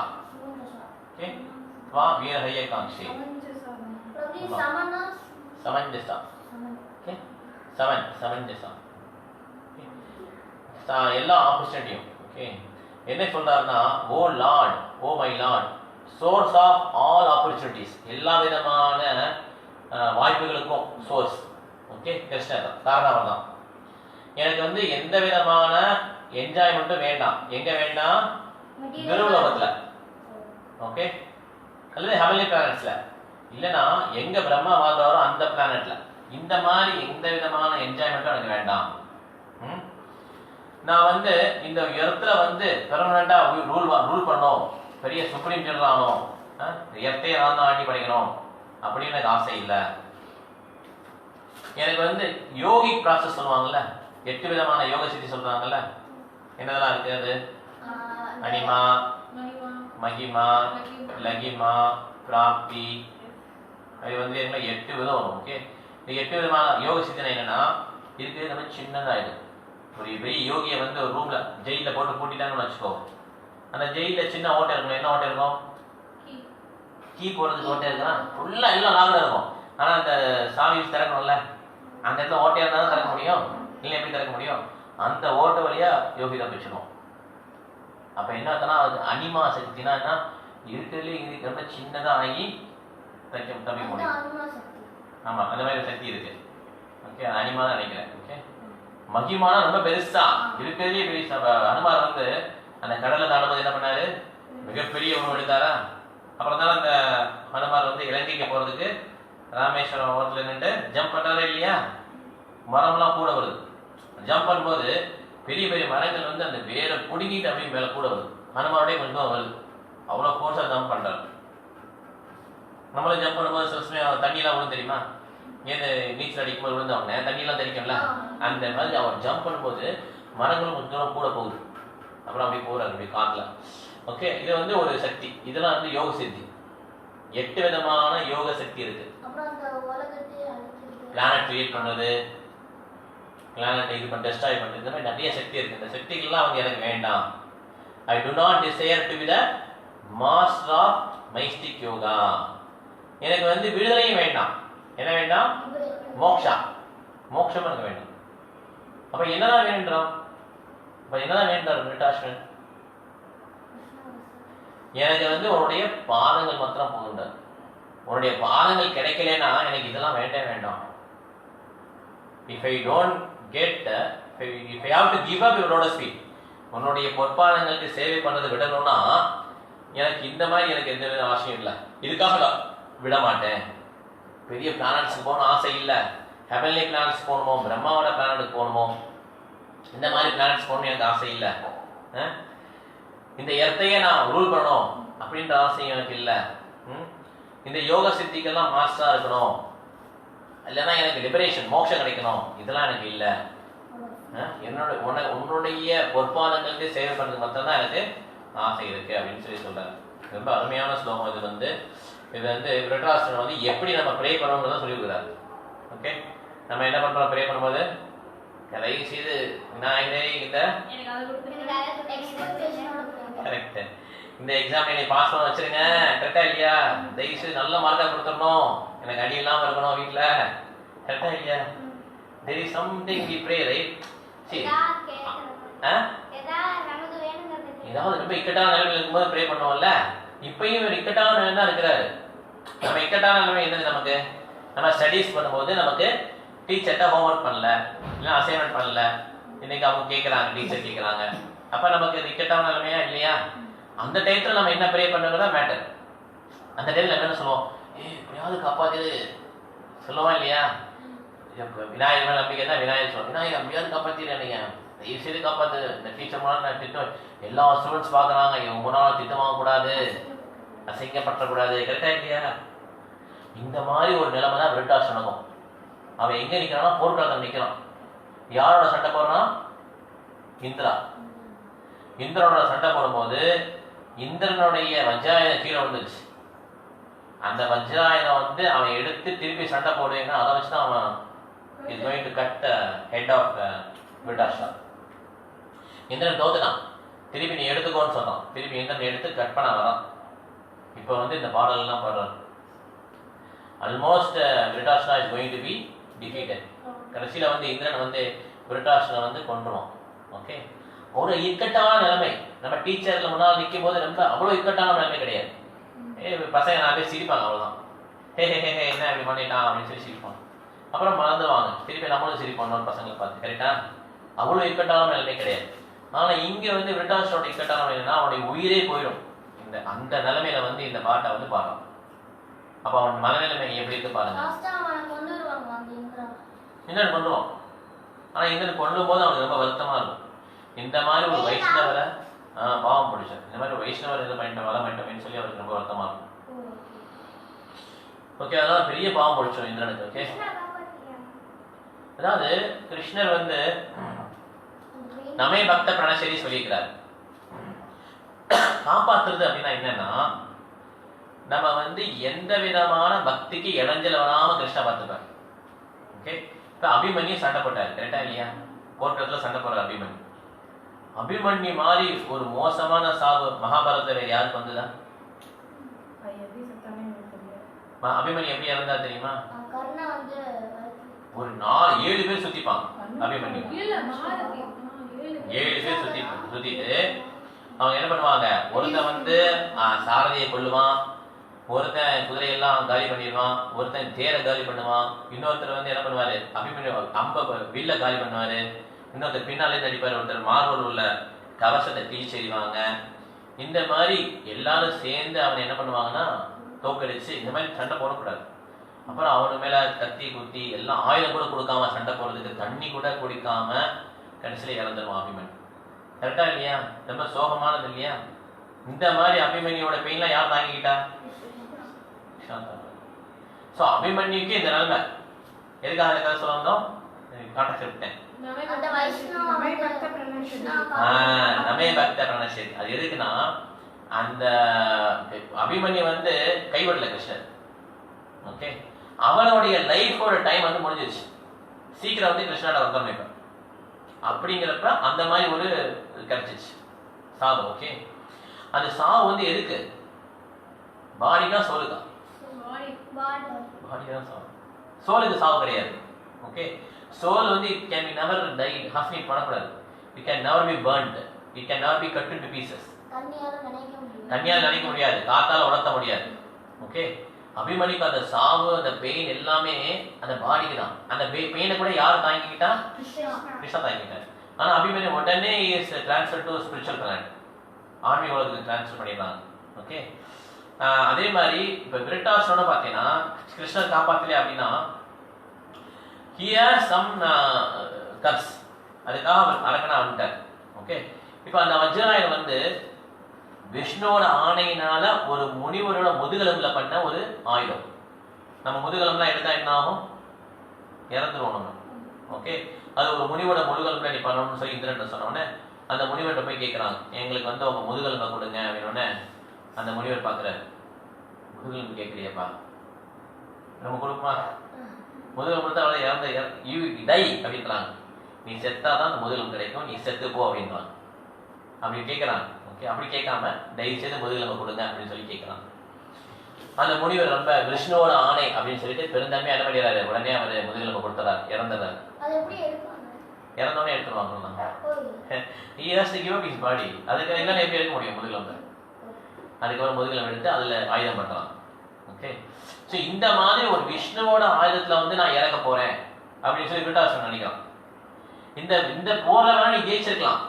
ओके, वा वीरहय्य कांक्षे. समंजसा, ओके, समंजसा. எல்லா ஆப்பர்ச்சுனிட்டியும் ஓகே என்ன சொல்றாருன்னா, O Lord, O my Lord, source of all opportunities, எல்லா விதமான வாய்ப்புகளுக்கும் சோர்ஸ். ஓகே, கிருஷ்ணர் தான், காரணம் தான். எனக்கு வந்து எந்த விதமான என்ஜாய்மெண்ட்டும் வேண்டாம். எங்க வேண்டாம்? துருவலோகத்துல. ஓகே, அல்லது ஹெவன்லி பிளானட்ஸ்ல, இல்லைன்னா எங்க பிரம்மா வாழ்றாரோ அந்த பிளானட்ல. இந்த மாதிரி எந்த விதமான என்ஜாய்மெண்ட்டும் எனக்கு வேண்டாம். நான் வந்து இந்த இடத்துல வந்து பெர்மனண்டா ரூல் பண்ணோம், பெரிய சுப்ரீம் ஜெனரல் ஆனோம், எர்த்தையை நான் தான் ஆட்டி படிக்கணும் அப்படின்னு எனக்கு ஆசை இல்லை. எனக்கு வந்து யோகிக் ப்ராசஸ் சொல்லுவாங்கல்ல, 8 விதமான யோக சித்தி சொல்றாங்கல்ல, என்னதெல்லாம் இருக்கு? அது அனிமா, மகிமா, லகிமா, பிராப்தி, அது வந்து என்ன 8 விதம் வரும். ஓகே, இந்த 8 விதமான யோக சித்தனை என்னன்னா, இருக்கு நம்ம சின்னதாயிடும். ஒரு பெரிய யோகியை வந்து ஒரு ரூம்ல ஜெயில போட்டு பூட்டிட்டாங்கன்னு வச்சுக்கோ, அந்த ஜெயில சின்ன ஓட்டை இருக்கணும். என்ன ஓட்டை இருக்கும்? கீ போடுறதுக்கு ஓட்டை இருக்கலாம், ஃபுல்லா எல்லாம் லாக்ல இருக்கும். ஆனா அந்த சாவி திறக்கணும்ல, அந்த இடத்துல ஓட்டையா இருந்தா தான் திறக்க முடியும், இல்லை எப்படி திறக்க முடியும்? அந்த ஓட்டை வழியா யோகி தப்பிச்சிடும். அப்ப என்ன ஆகுதுன்னா, அது அனிமா சக்தினா என்ன, இருக்கிறதுலே இது ரொம்ப சின்னதா ஆகி தப்பிக்க முடியும். ஆமா, அந்த மாதிரி சக்தி இருக்கு. ஓகே, அனிமா தான் நினைக்கிறேன். ஓகே, மகிமானா ரொம்ப பெருசா இருக்கிறதுலே பெருசா. அனுமார் வந்து அந்த கடலை தாண்டும்போது என்ன பண்ணாரு? மிகப்பெரிய உணவு எடுத்தாரா. அப்புறம் தான் அந்த ஹனுமார் வந்து இலங்கைக்கு போறதுக்கு ராமேஸ்வரம் ஓரத்துல நின்று ஜம்ப் பண்ணாரே இல்லையா? மரம்லாம் கூட வருது. ஜம்ப் பண்ணும்போது பெரிய பெரிய மரங்கள் வந்து அந்த வேரை பிடுங்கிட்டு அப்படியே மேல கூட வருது. ஹனுமாரோடய கொஞ்சம் வருது. அவ்வளோ ஃபோர்ஸா ஜம்ப் பண்றாரு. நம்மளும் ஜம்ப் பண்ணும்போது சில சமயம் தண்ணியெல்லாம் விழுந்து தெரியுமா? ஏது நீச்சல் அடிக்கும்போது விழுந்தவங்க தண்ணியெல்லாம் தெரிக்கும்ல, அந்த மாதிரி அவர் ஜம்ப் பண்ணும்போது மரங்களும் கொஞ்சம் தூரம் கூட போகுது. அப்புறம் அப்படியே போறாரு அப்படி காட்டுல. ஓகே, இது வந்து ஒரு சக்தி. இதெல்லாம் வந்து யோக சக்தி. 8 விதமான யோக சக்தி இருக்கு. பிளானட் கிரியேட் பண்றது, பிளானட் இது பண்ண டெஸ்ட்ராய் பண்றது, இந்த மாதிரி நிறைய சக்தி இருக்கு. இந்த சக்திகள்லாம் வந்து எனக்கு வேண்டாம். I do not desire to be the master of mystic yoga. எனக்கு வந்து விடுதலையும் வேண்டாம். என்ன வேண்டாம்? மோக்ஷா, மோக்ஷம் எனக்கு வேண்டாம். அப்ப என்னதான் வேண்டாம்? அப்ப என்னதான் வேண்டாம் நிட்டாஷ்மன்? எனக்கு வந்து உன்னுடைய பாதங்கள் மாத்திரம் போகின்றது. உன்னுடைய பாதங்கள் கிடைக்கலன்னா எனக்கு இதெல்லாம் வேண்டே வேண்டாம். If I don't get, if I have to give up your lotus feet, உன்னுடைய பொற்பாதங்களுக்கு சேவை பண்ணதை விடணும்னா எனக்கு இந்த மாதிரி எனக்கு எந்த வித ஆசையும் இல்லை. இதுக்காக விட மாட்டேன். பெரிய பிளானட்ஸ்க்கு போகணும் ஆசை இல்லை. ஹெவன்லி பிளானட்ஸ் போகணுமோ, பிரம்மாவோட பிளானட்டுக்கு போகணுமோ, இந்த மாதிரி பிளானட்ஸ் போகணும்னு எனக்கு ஆசை இல்லை. இந்த எர்த்தையே நான் ரூல் பண்ணணும் அப்படின்ற ஆசையும் எனக்கு இல்லை. இந்த யோக சித்திக்கெல்லாம் மாஸ்டரா இருக்கணும், இல்லைன்னா எனக்கு லிபரேஷன் மோட்சம் கிடைக்கணும், இதெல்லாம் எனக்கு இல்லை. உன்னுடைய பொற்பாதங்களுக்கு சேவை பண்ணுறது மட்டும்தான் எனக்கு ஆசை இருக்கு அப்படின்னு சொல்றாரு. ரொம்ப அருமையான ஸ்லோகம் இது. இது விருட்ராஷ்டிரன் எப்படி நம்ம ப்ரே பண்ணுவோம்னு சொல்லி கொடுக்குறாரு. ஓகே, நம்ம என்ன பண்றோம் ப்ரே பண்ணும்போது? தயவு செய்து விநாயகரே இந்த கரெக்ட் இந்த எக்ஸாம் என்னை பாஸ் பண்ண வச்சிருங்க, கரெக்டா இல்லையா? தயவு செய்து நல்ல மார்க்கா கொடுத்துடணும், எனக்கு அடி இல்லாம இருக்கணும் வீட்டுல, கரெக்டா இல்லையா? there is something we pray, right? see ஏதாவது ரொம்ப இக்கட்டான நிலைமையில இருக்கும்போது ப்ரே பண்ணுவோம்ல, இப்பயும் ஒரு இக்கட்டான நிலை தான் இருக்கிறாரு. நம்ம இக்கட்டான நிலைமை என்னது? நமக்கு நம்ம ஸ்டடீஸ் பண்ணும்போது நமக்கு டீச்சர்கிட்ட ஹோம்ஒர்க் பண்ணல, இல்லை அசைன்மெண்ட் பண்ணல, இன்னைக்கு அவங்க கேட்குறாங்க, டீச்சர் கேட்குறாங்க, அப்போ நமக்கு இது இக்கட்டான நிலைமையா இல்லையா? அந்த டயத்தில் நம்ம என்ன ப்ரே பண்ணுறதா மேட்டர். அந்த டைத்தில் என்ன சொல்லுவோம்? எப்படியாவது காப்பாற்று சொல்லுவோம் இல்லையா? விநாயகர் மேலே நம்பிக்கை தான் விநாயகர் சொல்லுவோம், விநாயகர் எப்படியாவது காப்பாற்றிடுறேன், நீங்கள் தயவு செய்து காப்பாற்று, இந்த டீச்சர் மூலம் நான் திட்டம் எல்லா ஸ்டூடெண்ட்ஸ் பார்க்குறாங்க, இவங்க முன்னால் திட்டம் வாங்கக்கூடாது, அசைக்கப்படக்கூடாது, கரெக்டாக இல்லையா? இந்த மாதிரி ஒரு நிலைமை தான் விருட்ராஷ்டிரனுக்கும். அவன் எங்கே நிற்கிறான்னா போர்க்களத்தில் நிற்கிறான். யாரோட சண்டை போடுறான்? இந்திரா. இந்திரனோட சண்டை போடும்போது இந்திரனுடைய வஜ்ராயுதம் கீழே வந்துருச்சு. அந்த வஜ்ராயுதம் அவன் எடுத்து திருப்பி சண்டை போடுவேங்க, அதை வச்சு தான் அவன் is going to cut head of Vritrasura. Indra தோத்துட்டான், திருப்பி நீ எடுத்துக்கோன்னு சொன்னான், திருப்பி இந்திரன் எடுத்து கட் பண்ண வரான். இப்போ இந்த பாடல்லாம் பாடுறான். Almost Vritrasura is going to be defeated. கடைசியில் இந்திரன் விருட்ராஷ்டிரனை கொன்றுவான். ஓகே, ஒரு இக்கட்டான நிலைமை. நம்ம டீச்சர்ல முன்னால் நிற்கும் போது ரொம்ப அவ்வளோ இக்கட்டான நிலைமை கிடையாது. பசங்க நாளே சிரிப்பாங்க, அவ்வளோதான். ஹே ஹே ஹே என்ன இப்படி பண்ணிட்டான் அப்படின்னு சொல்லி சிரிப்பாங்க. அப்புறம் மறந்துவாங்க, திருப்பி நம்மளும் சிரிப்போம் ஒரு பசங்களை பார்த்து, கரெக்டா? அவ்வளோ இக்கட்டான நிலைமை கிடையாது. ஆனால் இங்கே விருட்ராஷ்டிரனோட இக்கட்டான நிலைமைனா அவனுடைய உயிரே போயிடும். அந்த நிலைமையில இந்த பாட்டை பாடுறான். அப்ப அவன் மனநிலைமை எப்படி இருக்கு பாருங்க. இந்திரன் கொண்டுவான். ஆனா இந்திரன் கொல்லும் போது அவனுக்கு ரொம்ப வருத்தமா இருக்கும். இந்த மாதிரி ஒரு வைஷ்ணவரை பாவம் பிடிச்சார், இந்த மாதிரி ஒரு வைஷ்ணவர் இதை பண்ணிட்டோம் வர மாட்டோம்னு சொல்லி அவருக்கு ரொம்ப வருத்தமா இருக்கும். ஓகே, அதனால பெரிய பாவம் பிடிச்சோம் இந்திரனுக்கு. ஓகே, அதாவது கிருஷ்ணர் நமே பக்த பிரணசரி சொல்லியிருக்கிறார். காப்பாத்துறது அப்படின்னா என்னன்னா, நம்ம எந்த விதமான பக்திக்கு இடைஞ்சல் வராம கிருஷ்ண பார்த்துப்பார். ஓகே, இப்ப அபிமன்யு சண்டை போட்டாரு, கரெக்டா இல்லையா? போர்க்களத்துல சண்டை போடுற அபிமன்யு. அபிமன்யு மாதிரி ஒரு மோசமான சாவு மகாபாரதத்துல யாருக்கு வந்ததா? அபிமன்யு எப்படி இறந்தா தெரியுமா? ஒரு 7 பேர் சுத்திப்பாங்க அபிமன்யு. 7 பேர் சுத்திட்டு அவங்க என்ன பண்ணுவாங்க, ஒருத்தன் சாரதியை கொல்லுவான், ஒருத்தன் குதிரையெல்லாம் காலி பண்ணிடுவான், ஒருத்தன் தேரை காலி பண்ணுவான், இன்னொருத்தர் என்ன பண்ணுவாரு, அபிமன்யு அம்ப வில்ல காலி பண்ணுவாரு, இன்னொருத்தர் பின்னாலே நடிப்பாரு, ஒருத்தர் மார்பல் உள்ள கவசத்தை கிழிச்செறிவாங்க. இந்த மாதிரி எல்லாரும் சேர்ந்து அவனை என்ன பண்ணுவாங்கன்னா தோக்கடிச்சு, இந்த மாதிரி சண்டை போடக்கூடாது. அப்புறம் அவனு மேல கத்தி குத்தி எல்லாம் ஆயுதம் கூட கொடுக்காம சண்டை போடுறதுக்கு தண்ணி கூட குடிக்காம கடைசியில இறந்துருவான் அபிமன்யு. கரெக்டா இல்லையா? ரொம்ப சோகமானது இல்லையா? இந்த மாதிரி அபிமன்யோட பெயின்லாம் யார் தாங்கிக்கிட்டா? சோ அபிமன்யுக்கு இந்த நிலைமை. எதுக்காக இந்த கதை சொல்ல வந்தோம்? காட்ட சொல்லிட்டேன். நமே பக்த பிரணசரி. அது எதுக்குன்னா, அந்த அபிமன்யு கைவிடல கிருஷ்ணர். ஓகே, அவனுடைய லைஃபோட டைம் முடிஞ்சிருச்சு. சீக்கிரம் கிருஷ்ணோட வந்தோம் இப்ப அப்படிங்கிறப்ப அந்த மாதிரி ஒரு கிடைச்சிச்சு சாவு. ஓகே, அந்த சாவு எதுக்கு? பாடினா சோலுக்கா? பாடினா சாவு. சோலுக்கு சாவு கிடையாது. Okay, soul it can be never died, ஹஸ்னி பண்ணக்கூடாது. it can never be burnt, it can never be cut into pieces. தண்ணியால் நினைக்க முடியாது, காத்தால உணர்த்த முடியாது. ஓகே, அபிமன்யுக்கு அந்த சாவு, அந்த பெயின் எல்லாமே அந்த பாடிக்கு தான். அந்த பெயினை கூட யார் தாங்கிக்கிட்டா? கிருஷ்ணா தாங்கிட்டார். ஆனா அபிமன்யு உடனே is transfer to spiritual planet, ஆன்மீக உலகத்துக்கு ட்ரான்ஸ்ஃபர் பண்ணிடுறாங்க. ஓகே, அதே மாதிரி இப்ப விருட்ராஷ்டிரனை பார்த்தீங்கன்னா கிருஷ்ணர் காப்பாத்தல அப்படின்னா he has some curse, அதுக்காக அவர் அரக்கனா வந்துட்டார். ஓகே, இப்போ அந்த வஜ்ராயுதம் விஷ்ணுவோட ஆணையினால ஒரு முனிவரோட முதுகெலும்புல பண்ண ஒரு ஆயுதம். நம்ம முதுகெலும்புலாம் எடுத்தா என்ன ஆகும்? இறந்துருவோம் நம்ம. ஓகே, அது ஒரு முனிவோட முதுகெலும்புல நீ பண்ணணும்னு சொல்லி இந்திரன் சொன்னோடனே அந்த முனிவர்கிட்ட போய் கேட்குறாங்க, எங்களுக்கு வந்து உங்க முதுகெலும்பை கொடுங்க அப்படின்னோடனே அந்த முனிவர் பார்க்குறாரு, முதுகெலும்பு கேட்குறியப்பா, நம்ம கொடுக்குமா? முதுகெலும்பு கொடுத்தா அவ்வளோ இறந்த டை அப்படின்றாங்க. நீ செத்தாதான் அந்த முதுகெலும்பு கிடைக்கும், நீ செத்து போ அப்படின்றாங்க. அப்படி கேட்குறாங்க. ஓகே, அப்படி கேட்காம தயவு செய்து முதுகெலும்பை கொடுங்க அப்படின்னு சொல்லி கேட்குறாங்க. அந்த முனிவர் ரொம்ப விஷ்ணுவோட ஆணை அப்படின்னு சொல்லிட்டு பெருந்தன்மையா என்ன பண்ணிடுறாரு, உடனே அவர் முதுகெலும்பை கொடுத்துறாரு, இறந்துறாரு. இறந்தோடனே எடுத்துருவாங்க. He has to give up his body. அதுக்கு இல்லைன்னா எப்படி எடுக்க முடியும் முதுகெலும்பு? அதுக்கப்புறம் முதுகெலும்பு எடுத்து அதுல ஆயுதம் பண்றான். ஓகே, ஸோ இந்த மாதிரி ஒரு விஷ்ணுவோட ஆயுதத்துல வந்து நான் இறக்க போறேன் அப்படின்னு சொல்லி விருட்டாசுரன் நினைக்கிறான். இந்த போர்ல வேணா நீ ஜெயிச்சிருக்கலாம்.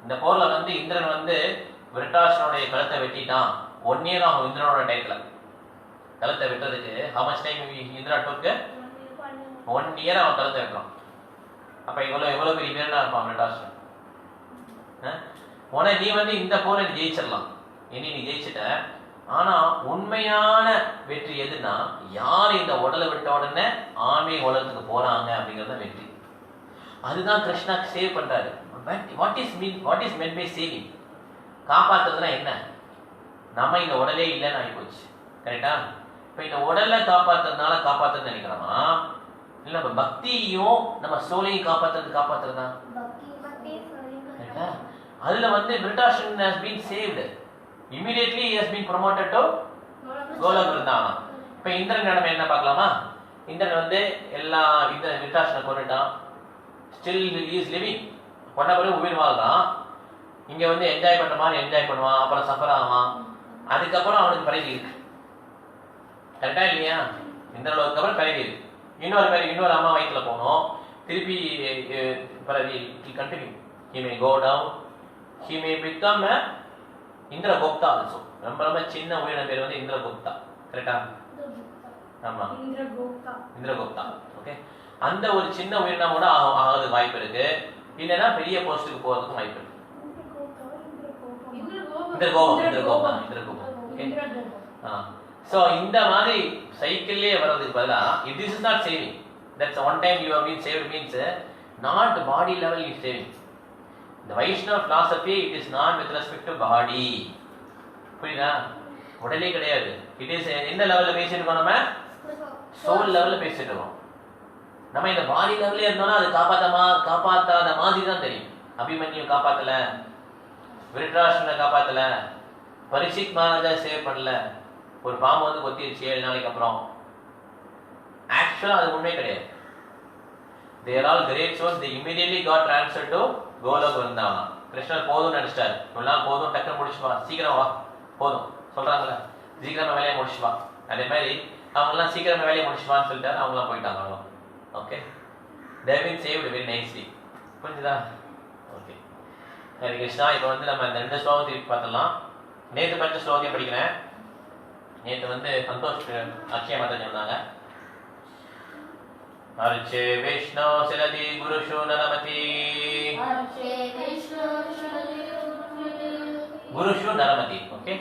இந்த போர்ல வந்து இந்திரன் வந்து விருட்டாசுரனுடைய கழுத்தை வெட்டிட்டான். 1 year ஆகும் இந்திரனோட டைத்துல கழுத்தை வெட்டுறதுக்கு. how much time Indira took? 1 year அவன் கழுத்தை வெட்டுறான். அப்ப எவ்வளவு பெரிய வீரனா இருப்பான் விருட்டாசுரன். உடனே நீ வந்து இந்த போரை ஜெயிச்சிடலாம், இனி நீ ஜெயிச்சிட்ட. ஆனா உண்மையான வெற்றி எதுனா, யார் இந்த உடலை விட்ட உடனே ஆன்மீக உலகத்துக்கு போறாங்க அப்படிங்கறத வெற்றி. அதுதான் கிருஷ்ணா சேவ் பண்றாரு. What is meant by saving? காப்பாத்துறதுனா என்ன? நம்ம இந்த உடலே இல்லைன்னு ஆகி போச்சு. கரெக்டா? இப்ப இந்த உடலை காப்பாத்துறதுனால காப்பாத்துறது நினைக்கிறோமா, இல்ல நம்ம பக்தியும் நம்ம சோலையும் காப்பாத்துறதா? அதுல வந்து விருட்டாசுரன் has been saved. Immediately he has been promoted to கோலோக விருந்தாவனம். இப்ப இந்திரன் நிலைமை என்ன பார்க்கலாமா? இந்திரன் வந்து எல்லா இந்த விருட்டாசுரனை கொண்டுட்டான். Still he is living. கொண்ட பிறகு உயிர் வாழ்றான். இங்க வந்து என்ஜாய் பண்ற மாதிரி என்ஜாய் பண்ணுவான், அப்புறம் சஃபர் ஆவான். அதுக்கப்புறம் அவனுக்கு பிறகு இருக்கு. கரெக்டா இல்லையா? இந்திரனுக்கு அப்புறம் பிறகு இருக்கு. இன்னொரு அம்மா வயிற்றுல போனோம். திருப்பி பிறகு continue. He may go down. He may become a இந்திரகுப்தா also. ரொம்ப சின்ன உயிரின பேர் வந்து இந்திரகுப்தா. கரெக்டா? ஆமா, இந்திரகுப்தா. ஓகே, அந்த ஒரு சின்ன உயிரினம் கூட ஆகிறது வாய்ப்பு இருக்கு. இல்லைன்னா பெரிய போஸ்டுக்கு போறதுக்கு வாய்ப்பு இருக்கு. இந்திரகோபம். ஓகே, சோ இந்த மாதிரி சைக்கிள்லயே வர்றதுக்கு பதிலா this is not saving. That's one time you have been saved means not body level is saving. The Vaishnava philosophy, it is not with respect to body. புரியுதா? உடலே கிடையாது. It is எந்த லெவல்ல பேசிட்டு இருக்கோம்? நம்ம சோல் லெவல்ல பேசிட்டு இருக்கோம். நம்ம இந்த பாடி லெவல்ல இருந்தோம்னா அது காப்பாத்தாத மாதிரி தான் தெரியும். அபிமன்யு காப்பாத்தல, விருட்டாசுரனை காப்பாத்தல, பரீட்சித் மகாராஜா சேவ் பண்ணல, ஒரு பாம்பு வந்து கொத்திருச்சு 7 நாளைக்கு அப்புறம். ஆக்சுவலா அது உண்மை கிடையாது. They are all great souls. They immediately got transferred to கோலோக விருந்தாவனம். கிருஷ்ணர் போதும் நடிச்சிட்டாரு. இவ்வளவு போதும், டக்குனு முடிச்சு வா, சீக்கிரம் வா, போதும் சொல்றாங்கல்ல, சீக்கிரமா வேலையை முடிச்சு வா. அதே மாதிரி அவங்க எல்லாம் சீக்கிரமா வேலையை முடிச்சு வான்னு சொல்லிட்டாரு. அவங்க எல்லாம் போயிட்டாங்க. அவ்வளோ. Okay, they have been saved very nicely. புரிஞ்சுதா? ஓகே, ஹரே கிருஷ்ணா. இப்போ வந்து நம்ம இந்த 2 ஸ்லோகம் திருப்பி பார்த்துடலாம். நேற்று படிச்ச ஸ்லோகத்தையும் படிக்கிறேன். நேற்று வந்து சந்தோஷ் அக்ஷய மாதா சொன்னாங்க. अर्चे विष्णु शिरदि गुरुषु नरमति. गुरुषु नरमति. ओके,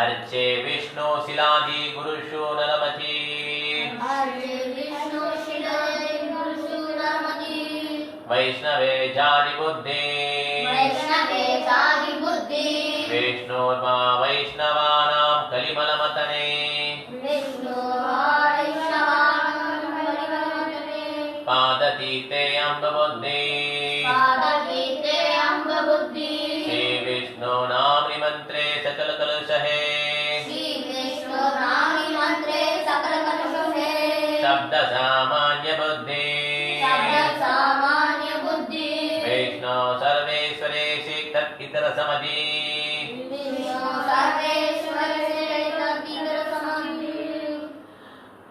अर्चे विष्णु शिलादि गुरुषु नरमति. वैष्णवे जाति बुद्धि. विष्णुर्मा वैष्णवानां कलिमलमतने. पादतीते अम्बबुद्धि. श्री विष्णु नाम निमंत्रे सकल कलुषहे. शब्द सामान्य बुद्धि. विष्णु सर्वेश्वरेशि तत् इतर समधि.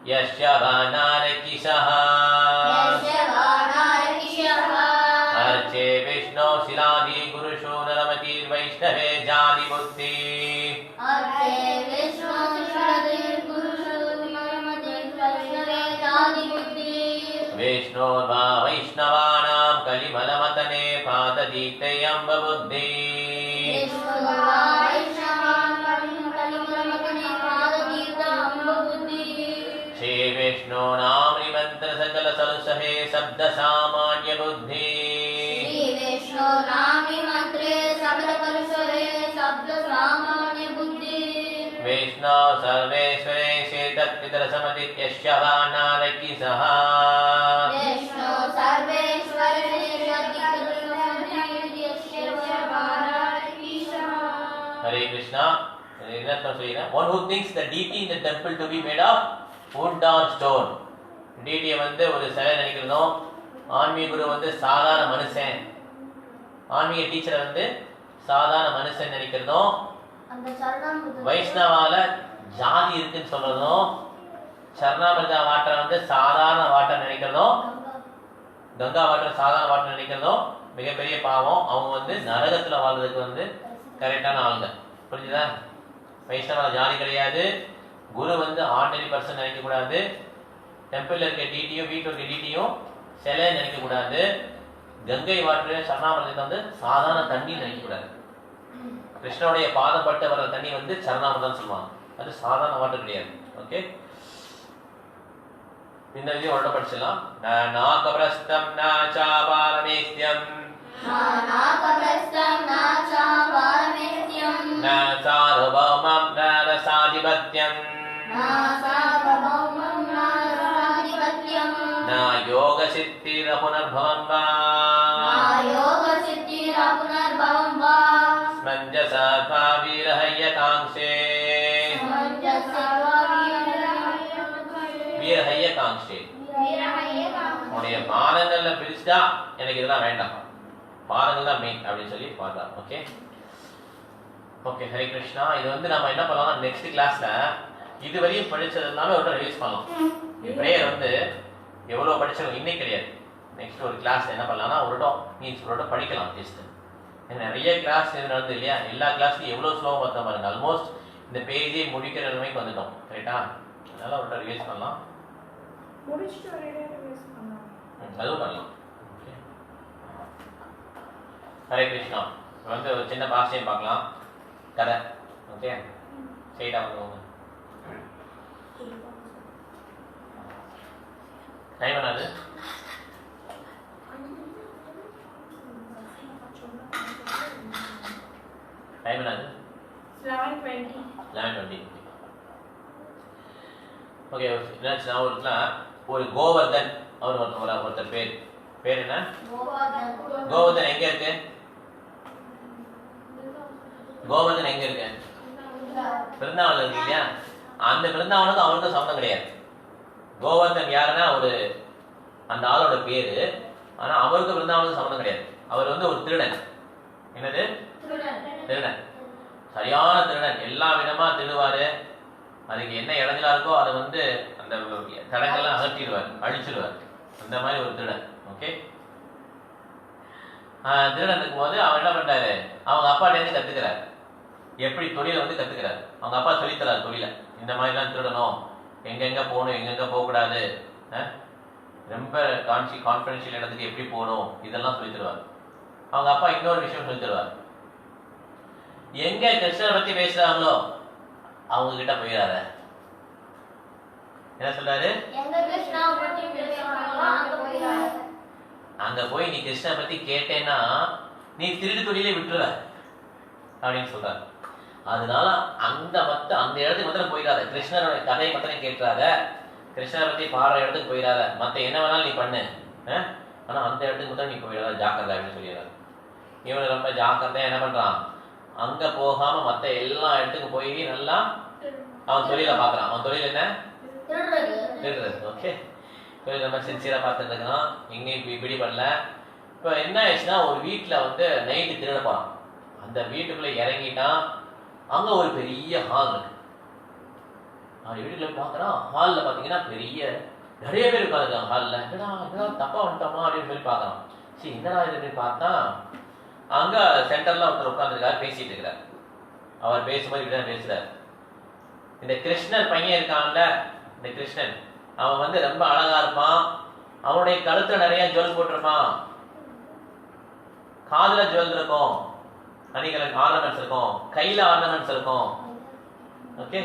यस्य वानारकिशः. अर्चे विष्णु शिलादि गुरुषु नरमति. वैष्णवे जाति बुद्धि. विष्णुर्वा वैष्णवानां कलिमलमतने. पाददीप्ते अम्बबुद्धि. विष्णु नाम निमंत्र सकल सलसहे शब्द सामान्य बुद्धि श्री विष्णु नाम मंत्रे सकल कलुषहे शब्द सामान्य बुद्धि विष्णु सर्वेश्वरे शेतपितर समदित्यस्य वानारकी सह Vishnu सर्वेश्वरे Hare Krishna. One who thinks the deity in the temple to be made of wood or stone. Deity வந்து ஒரு சிலை நினைக்கிறதும் ஆன்மீக குரு வந்து சாதாரண மனுஷன், ஆன்மீக டீச்சரை வந்து சாதாரண மனுஷன் நினைக்கிறதும், வைஷ்ணவால ஜாதி இருக்குன்னு சொல்றதும், சரணாமிர்தா வாட்டரை வந்து சாதாரண வாட்டர் நினைக்கிறதும், கங்கா வாட்டர் சாதாரண வாட்டர் நினைக்கிறதும் மிகப்பெரிய பாவம். அவங்க வந்து நரகத்துல வாழ்றதுக்கு வந்து கரெக்டான ஆளுங்க. புரிஞ்சுதா? வைஷ்ணவால ஜாதி கிடையாது. குரு வந்து ஆர்டினரி பர்சன் நினைக்க கூடாது. டெம்பிள்ல இருக்க டிடியும் வீட்டில் இருக்க டிடியும் சிலை நினைக்க கூடாது. கங்கை வாட்டர் சரணாமிர்தத்தை வந்து சாதாரண தண்ணி நினைக்க கூடாது. கிருஷ்ணனுடைய பாதப்பட்ட வர தண்ணி வந்து சரணாமிர்தம் சொல்லுவாங்க. அது சாதாரண வாட்டர் கிடையாது. ஓகே, இந்த விஷயம் ஒழுங்கா படிச்சிடலாம். நாகபிரஸ்தம் நாச்சாபாரமேஸ்யம் சார்வபௌமம் நரசாதிபத்யம் ந யோக சித்திர புனர்பவம் வா ஸ்மஞ்சசா வீரஹய்யகாங்ஷே வீரஹய்யகாங்ஷே. உன்னுடைய பாதங்கள்ல பிரிச்சுட்டா எனக்கு இதெல்லாம் வேண்டாம், பாதங்கள் தான் மெயின் அப்படின்னு சொல்லி பார்க்கலாம். Okay okay, Hare Krishna. இது வந்து நம்ம என்ன பண்ணலாம், நெக்ஸ்ட் கிளாஸ்ல இதுவரையும் படிச்சது எல்லாமே ஒரு ரிவைஸ் பண்ணலாம். பிரேயர் வந்து எவ்வளவு படிச்சோம் இன்னைக்கு கிடையாது. நெக்ஸ்ட் ஒரு கிளாஸ் என்ன பண்ணலாம்னா ஒரு இடம் படிக்கலாம். ஜஸ்ட் நிறைய கிளாஸ் இது நடந்தது இல்லையா, எல்லா கிளாஸ்லையும் எவ்வளவு ஸ்லோவா பார்த்தோம் பாருங்க. ஆல்மோஸ்ட் இந்த பேஜே முடிக்கிற நிலைமைக்கு வந்துட்டோம். ரைட்டா? அதனால ஒரு ரிவைஸ் பண்ணலாம். முடிச்சிட்டு ஒரேடியா ரிவைஸ் பண்ணலாம். அதுவும் பண்ணலாம். ஓகே, ஹரே கிருஷ்ணா. வந்து ஒரு சின்ன பாஷையும் பார்க்கலாம், கதை. ஓகே, ஸ்ட்ரெயிட்டா வந்து டைம் என்னது? டைம் என்னது? 11:20. 11:20. ஓகே, என்னாச்சுன்னா ஒரு கோவர்தன் அவர் ஒருத்தர் பேர் என்ன? கோவர்தன் எங்க இருக்கு? கோவர்தன் எங்க இருக்கு? பிருந்தாவனம் இருக்கு இல்லையா? அந்த பிருந்தாவனுக்கு அவருக்கு சம்பந்தம் கிடையாது. கோவர்தன் யாருன்னா அந்த ஆளோட பேரு. ஆனா அவருக்கு பிருந்தாவனுக்கு சம்பந்தம் கிடையாது. அவர் வந்து ஒரு திருடன். என்னது? திருடன். சரியான திருடன். எல்லா விதமா திருடுவாரு. அதுக்கு என்ன இடைஞ்சலா இருக்கோ அதை வந்து அந்த தடங்கள்லாம் அகற்றிடுவார், அழிச்சிடுவார். அந்த மாதிரி ஒரு திருடன். ஓகே, திருடன் இருக்கும் போது அவன் என்ன பண்றாரு, அவங்க அப்பாட்ட இருந்து கத்துக்கிறார். எப்படி தொழிலை வந்து கத்துக்கிறார். அவங்க அப்பா சொல்லித்தராரு தொழிலை. இந்த மாதிரிலாம் திருடணும், எங்கெங்க போகணும், எங்கெங்க போகக்கூடாது, ரொம்ப கான்ஃபிடென்ஷியல் இடத்துக்கு எப்படி போகணும், இதெல்லாம் சொல்லி தருவார். அவங்க அப்பா இன்னொரு விஷயம் சொல்லி தருவார். எங்க கிருஷ்ணரை பத்தி பேசுறாங்களோ அவங்க கிட்ட போயிடாத. என்ன சொல்றாரு? அங்க போய் நீ கிருஷ்ணரை பத்தி கேட்டேன்னா நீ திருடு தொழிலே விட்டுருவ அப்படின்னு சொல்றாரு. அதனால அந்த இடத்துக்கு மாத்திரம் போயிடாத. கிருஷ்ணரோட கதையை மாத்திரம் கேட்காத. கிருஷ்ணரை பத்தி பாடுற இடத்துக்கு போயிடாத. மத்த என்ன வேணாலும் நீ பண்ணு, ஆனா அந்த இடத்துக்கு மாத்திரம் நீ போயிடாத, ஜாக்கிரதை அப்படின்னு சொல்லிடுறாரு. இவனு ரொம்ப ஜாக்கிரதையா என்ன பண்றான், அங்க போகாம மத்த எல்லா இடத்துக்கும் போய் நல்லா அவன் தொழில பாக்குறான். அவன் தொழில் என்ன? திருடுறது. ஓகே, தொழில் ரொம்ப சின்சியரா பார்த்துட்டு இருக்கான். எங்கேயும் பிடிபடல. இப்போ என்ன ஆயிடுச்சுன்னா ஒரு வீட்டுல வந்து நைட்டு திருட போறான். அந்த வீட்டுக்குள்ள இறங்கிட்டான். அங்க ஒரு பெரிய ஹால் இருக்கு. அவன் வீட்டுக்குள்ள பாக்குறான். ஹால்ல பாத்தீங்கன்னா நிறைய பேர் உட்காந்துருக்காங்க ஹால்ல. என்னடா தப்பா வந்துட்டோமா அப்படின்னு சொல்லி பாக்குறான். சரி என்னடா இது பார்த்தா அங்க சென்டர்ல ஒருத்தர் உட்காந்துருக்காரு, பேசிட்டு இருக்கிறார். அவர் பேசும்போது இப்படிதான் பேசுறாரு. இந்த கிருஷ்ணன் பையன் இருக்கான்ல, இந்த கிருஷ்ணன் அவன் வந்து ரொம்ப அழகா இருப்பான். அவனுடைய கழுத்துல நிறைய ஜுவல் போட்டிருப்பான், காதுல ஜுவல் இருக்கும், அணிகளுக்கு ஆர்னமெண்ட்ஸ் இருக்கும், கையில ஆர்னமெண்ட்ஸ் இருக்கும். ஓகே,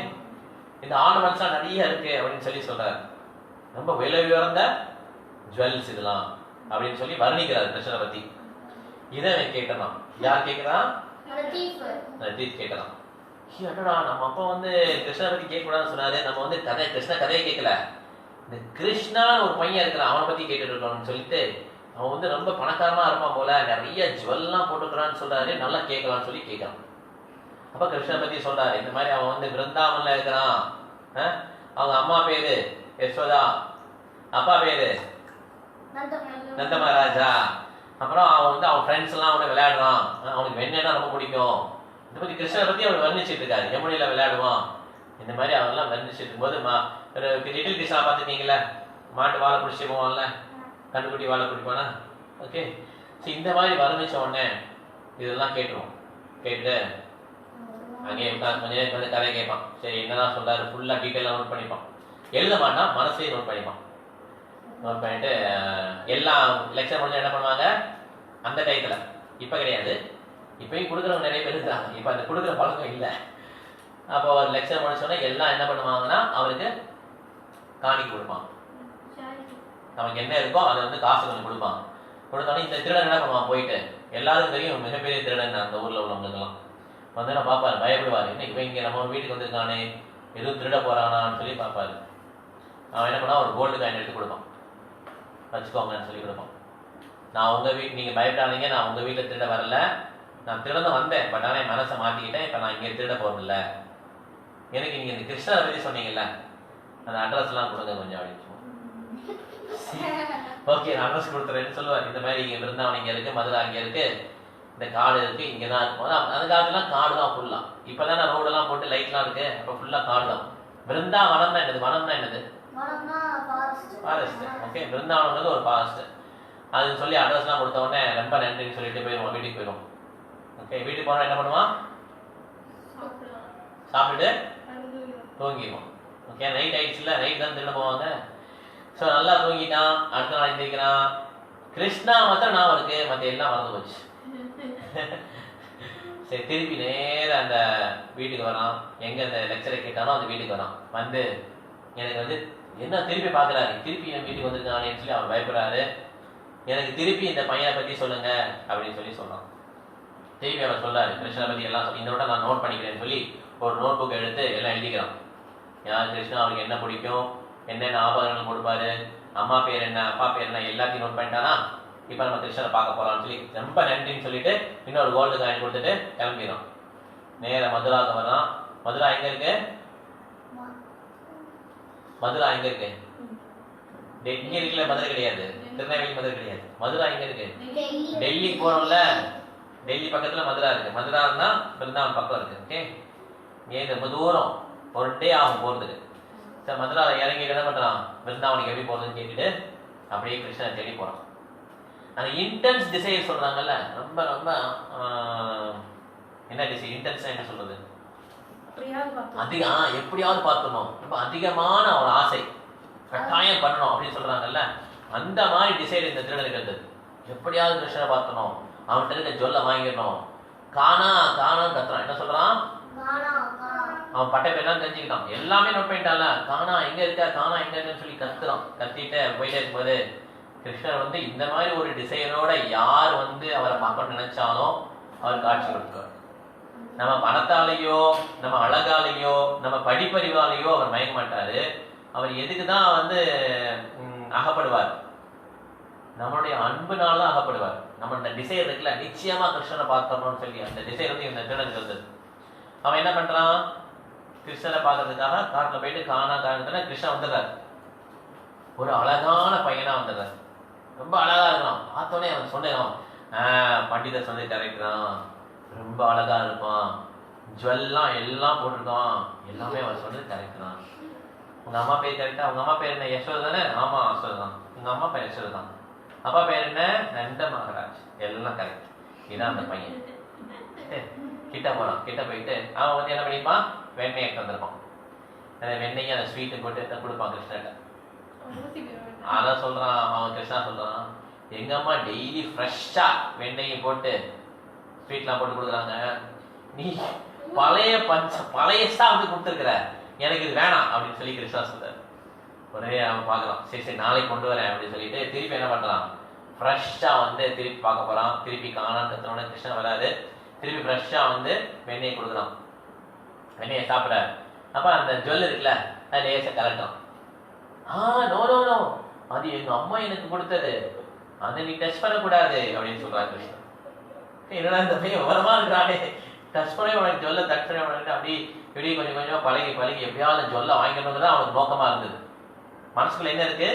இந்த ஆர்னமெண்ட்ஸ் நிறைய இருக்கு அப்படின்னு சொல்லி சொல்றாரு. ரொம்ப விலை உயர்ந்த ஜுவல்ஸ் இதெல்லாம் அப்படின்னு சொல்லி வர்ணிக்கிறார் கிருஷ்ணரை பத்தி. இதை அவன் கேட்கறான். யார் கேட்கறான்? தீப் கேட்கறான். அடடா, நம்ம அப்பா வந்து கிருஷ்ணரை பத்தி கேட்கக்கூடாதுன்னு சொன்னாரு, நம்ம வந்து கிருஷ்ண கதையை கேட்கல, இந்த கிருஷ்ணான்னு ஒரு பையன் இருக்கிறான் அவனை பத்தி கேட்டுட்டு இருக்கோம்னு சொல்லிட்டு, அவன் வந்து ரொம்ப பணக்காரமா இருப்பான் போல, நிறைய ஜுவல்லாம் போட்டுக்கிறான்னு சொல்றாரு, நல்லா கேட்கலாம்னு சொல்லி கேட்கறான். அப்ப கிருஷ்ணரை பத்தி சொல்றாரு, இந்த மாதிரி அவன் வந்து பிருந்தாவன்ல இருக்கிறான், அவங்க அம்மா பேரு யசோதா, அப்பா பேரு நந்த மகாராஜா, அப்புறம் அவன் வந்து அவன் ஃப்ரெண்ட்ஸ் எல்லாம் அவனை விளையாடுறான், அவனுக்கு வெண்ணெய்னா ரொம்ப பிடிக்கும். இதை பத்தி கிருஷ்ணரை பத்தி அவர் வர்ணிச்சிட்டு இருக்காரு. யமுனையில விளையாடுவான், இந்த மாதிரி அவெல்லாம் வர்ணிச்சிட்டு இருக்கும்போது லிட்டில் கிருஷ்ணா பார்த்துட்டீங்களா, மாட்டு வாழை பிடிச்சி போவான்ல, கண்டுக்குட்டி வாழை பிடிப்பானா. ஓகே, ஸோ இந்த மாதிரி வர்ணிச்ச உடனே இதெல்லாம் கேட்டுருவோம். கேட்டு அங்கே கொஞ்ச நேரம் வந்து கதை கேட்பான். சரி என்னதான் சொல்றாரு ஃபுல்லா டீட்டெயிலாக நோட் பண்ணிப்பான். எழுத மாட்டான், மனசையும் நோட் பண்ணிப்பான். நோட் பண்ணிட்டு எல்லாம் லெக்சர் முடிஞ்சு என்ன பண்ணுவாங்க அந்த டயத்துல. இப்ப கிடையாது, இப்பயும் கொடுக்குறவங்க நிறைய பேர் இருக்காங்க, இப்ப அந்த கொடுக்குற பழக்கம் இல்லை. அப்போ ஒரு லெக்சர் முடிச்சோடனே எல்லாம் என்ன பண்ணுவாங்கன்னா அவருக்கு காணிக்கை கொடுப்பான். நமக்கு என்ன இருக்கோ அதை வந்து காசு கொஞ்சம் கொடுப்பான். கொடுத்தோடனே இந்த திருடன் என்ன பண்ணுவான், போயிட்டு எல்லாருக்கும் தெரியும் மிகப்பெரிய திருடன் அந்த ஊர்ல உள்ளவங்களுக்கெல்லாம் வந்து நான் பார்ப்பாரு, பயப்படுவாரு, இன்னைக்கு போய் இங்கே நம்ம வீட்டுக்கு வந்திருக்கானே எதுவும் திருட போறானான்னு சொல்லி பார்ப்பாரு. அவன் என்ன பண்ணா ஒரு கோல்டு காயின் எடுத்து கொடுப்பான், வச்சுக்கோங்கன்னு சொல்லி கொடுப்பான். நான் உங்க வீட்டு, நீங்க பயப்படாதீங்க, நான் உங்க வீட்டில் திருட வரல, நான் திருட வந்தேன், பட் ஆனால் என் மனசை மாத்திக்கிட்டேன், இப்போ நான் இங்கே திருட போறதில்ல, எனக்கு நீங்க இந்த கிருஷ்ணரை பத்தி சொன்னீங்கல்ல அந்த அட்ரஸ் எல்லாம் கொடுங்க கொஞ்சம் அப்படின்னு. ஓகே, நான் அட்ரஸ் கொடுத்துறேன்னு சொல்லுவார். இந்த மாதிரி இங்க பிருந்தாவன் இங்க இருக்கு, மதுரை அங்க இருக்கு, இந்த காடு இருக்கு, இங்கதான் இருக்கும். அந்த காலத்துலாம் காடு தான் ஃபுல்லா. இப்பதானே ரோடெல்லாம் போட்டு லைட்லாம் இருக்கு, அப்போ ஃபுல்லா காடு தான். பிருந்தாவனம் தான் என்னது, வனம்னா என்னது, ஃபாரஸ்ட். ஓகே, பிருந்தாவனம்ன்றது ஒரு ஃபாரஸ்ட். அதுன்னு சொல்லி அட்ரஸ்லாம் கொடுத்த உடனே ரொம்ப நன்றின்னு சொல்லிட்டு போயிடுவோம், வீட்டுக்கு போயிடுவோம். ஓகே, வீட்டுக்கு போனா என்ன பண்ணுவான், சாப்பிட்டுட்டு தூங்கிடுவோம். ஓகே, நைட் ஆயிடுச்சுல, நைட் தான் திருட போவாங்க. ஸோ நல்லா தூங்கிட்டான். அடுத்த நாள் எழுந்திரிக்கிறான், கிருஷ்ணா மாத்திரம் நான் இருக்கு, மற்ற எல்லாம் மறந்து போச்சு. சரி, திருப்பி நேரம் அந்த வீட்டுக்கு வரான். எங்க அந்த லெக்சரை கேட்டானோ அந்த வீட்டுக்கு வரான். வந்து எனக்கு வந்து என்ன திருப்பி பார்க்குறாரு, திருப்பி என் வீட்டுக்கு வந்திருக்கானேன்னு சொல்லி அவர் பயப்படுறாரு. எனக்கு திருப்பி இந்த பையனை பற்றி சொல்லுங்க அப்படின்னு சொல்லி சொல்றான். திருப்பி அவர் சொல்றாரு, கிருஷ்ணனை பற்றி எல்லாம் சொல்லி இந்த விட நான் நோட் பண்ணிக்கிறேன்னு சொல்லி ஒரு நோட் புக் எடுத்து எல்லாம் எழுதிக்கிறான். யார் கிருஷ்ணா, அவருக்கு என்ன பிடிக்கும், என்னென்ன ஆபரணங்கள் கொடுப்பாரு, அம்மா பேர் என்ன, அப்பா பேர் என்ன, எல்லாத்தையும் நோட் பண்ணிட்டானா. இப்போ நம்ம கிருஷ்ணரை பார்க்க போகலாம்னு சொல்லி ரொம்ப நன்றின்னு சொல்லிட்டு இன்னொரு கோல்டு காயின் கொடுத்துட்டு கிளம்பிடுறான். நேர மதுராவுக்கு வர்றான். மதுரா எங்க இருக்கு, மதுரா எங்க இருக்கு, இங்க இருக்குல்ல, மதுரை கிடையாது, திருநெல்வேலி மதுரை கிடையாது, மதுரா எங்க இருக்கு, டெல்லிக்கு போறோம்ல, டெல்லி பக்கத்துல மதுரா இருக்கு. மதுரா இருந்தா பிருந்தாவன் பக்கம் இருக்கு. ஓகே, ஏன் ரொம்ப தூரம், ஒரு டே ஆகும் போறதுக்கு. சரி, மதுராவில் இறங்கிட்டு என்ன பண்றான், பிருந்தாவனுக்கு எப்படி போறதுன்னு கேட்டுட்டு அப்படியே கிருஷ்ணனை தேடி போறான். அந்த இன்டென்ஸ் டிசைர் சொல்றாங்கல்ல, ரொம்ப ரொம்ப என்ன டிசைர், இன்டென்ஸ் என்ன சொல்றது, அதிகம், எப்படியாவது பார்க்கணும், ரொம்ப அதிகமான ஒரு ஆசை, கட்டாயம் பண்ணணும் அப்படின்னு சொல்றாங்கல்ல, அந்த மாதிரி டிசைர் இந்த திருடனுக்கு இருந்தது. எப்படியாவது கிருஷ்ணனை பார்க்கணும், அவன்கிட்ட இருக்க ஜொல்ல வாங்கிடணும், காணா காணான்னு கத்துறான். என்ன சொல்றான், அவன் பட்ட பேர்லாம் தெரிஞ்சுக்கிட்டான், எல்லாமே நோட் பண்ணிட்டான்ல, காணா எங்க இருக்க, காணா எங்க இருக்குன்னு சொல்லி கத்துறான். கத்திட்டு போயிட்டே இருக்கும்போது கிருஷ்ணர் வந்து இந்த மாதிரி ஒரு டிசைனோட யார் வந்து அவரை பார்க்க நினைச்சாலும் அவர் காட்சி கொடுத்தார். நம்ம பணத்தாலேயோ நம்ம அழகாலேயோ நம்ம படிப்பறிவாலேயோ அவர் மயங்க மாட்டாரு. அவர் எதுக்குதான் வந்து அகப்படுவார், நம்மளுடைய அன்புனால தான் அகப்படுவார். நம்ம இந்த டிசைர் இருக்குல்ல, நிச்சயமா கிருஷ்ணனை பார்க்கணும்னு சொல்லி அந்த டிசைர் வந்து இந்த திருடனுக்கு இருந்தது. அவன் என்ன பண்றான், கிருஷ்ணனை பார்க்கறதுக்காக காட்டுல போயிட்டு காணா காரணத்துல கிருஷ்ணன் வந்துடுறாரு. ஒரு அழகான பையனா வந்துடுறாரு, ரொம்ப அழகா இருக்கான். பார்த்தோன்னே அவன் சொன்னான், பண்டிதர் சொல்லி கரெக்டான், ரொம்ப அழகா இருப்பான், ஜுவல்லாம் எல்லாம் போட்டிருக்கான், எல்லாமே அவன் சொன்னது கரெக்ட் தான். உங்க அம்மா பேர் கரெக்டா, உங்க அம்மா பேர் என்ன, யசோதா தானே, ஆமா யசோதா தான். உங்க அம்மா பேர் யசோதா தான், அப்பா பேர் என்ன, நந்த மகாராஜ், எல்லாம் கரெக்ட். இதான் அந்த பையன். கிட்ட போறான். கிட்ட போயிட்டு அவன் வந்து என்ன பண்ணிப்பான், வெண்ணெய் எடுத்து வந்திருப்பான். அந்த வெண்ணெயை அந்த ஸ்வீட்டு போட்டு கொடுப்பான் கிருஷ்ணன். அதான் சொல்றான் அவன், கிருஷ்ணா சொல்றான், எங்க அம்மா டெய்லி ஃப்ரெஷ்ஷா வெண்ணெயை போட்டு ஸ்வீட்லாம் போட்டு கொடுக்குறாங்க, நீ பழைய பழையசா வந்து கொடுத்துருக்குற, எனக்கு இது வேணாம் அப்படின்னு சொல்லி கிருஷ்ணா சொல்றாரு. உடனே அவன் பார்க்கலாம், சரி சரி நாளைக்கு கொண்டு வரேன் அப்படின்னு சொல்லிட்டு திருப்பி என்ன பண்றான், ஃப்ரெஷ்ஷா வந்து திருப்பி பார்க்க போறான். திருப்பி காணான்னு கத்துனோட கிருஷ்ணன் வராது. திருப்பி ஃப்ரெஷ்ஷா வந்து வெண்ணெயை கொடுக்குறான். வெண்ணெயை சாப்பிட்றாரு. அப்ப அந்த ஜுவல் இருக்குல்ல அது லேசா கலட்டும். நோ நோ நோ, அது எங்க அம்மா எனக்கு கொடுத்தது, அதை நீ டச் பண்ணக்கூடாது அப்படின்னு சொல்றாரு கிருஷ்ணன். என்னடா இந்த பையன் விவரமா இருக்கிறானே, டச் பண்ணி உனக்கு ஜொல்ல டச் பண்ணி உனக்கு அப்படி இப்படி கொஞ்சம் கொஞ்சமா பழகி பழகி எப்படியாவது ஜொல்ல வாங்கிக்கணுங்கிறது தான் அவனுக்கு நோக்கமா இருந்தது. மனசுக்குள்ள என்ன இருக்கு,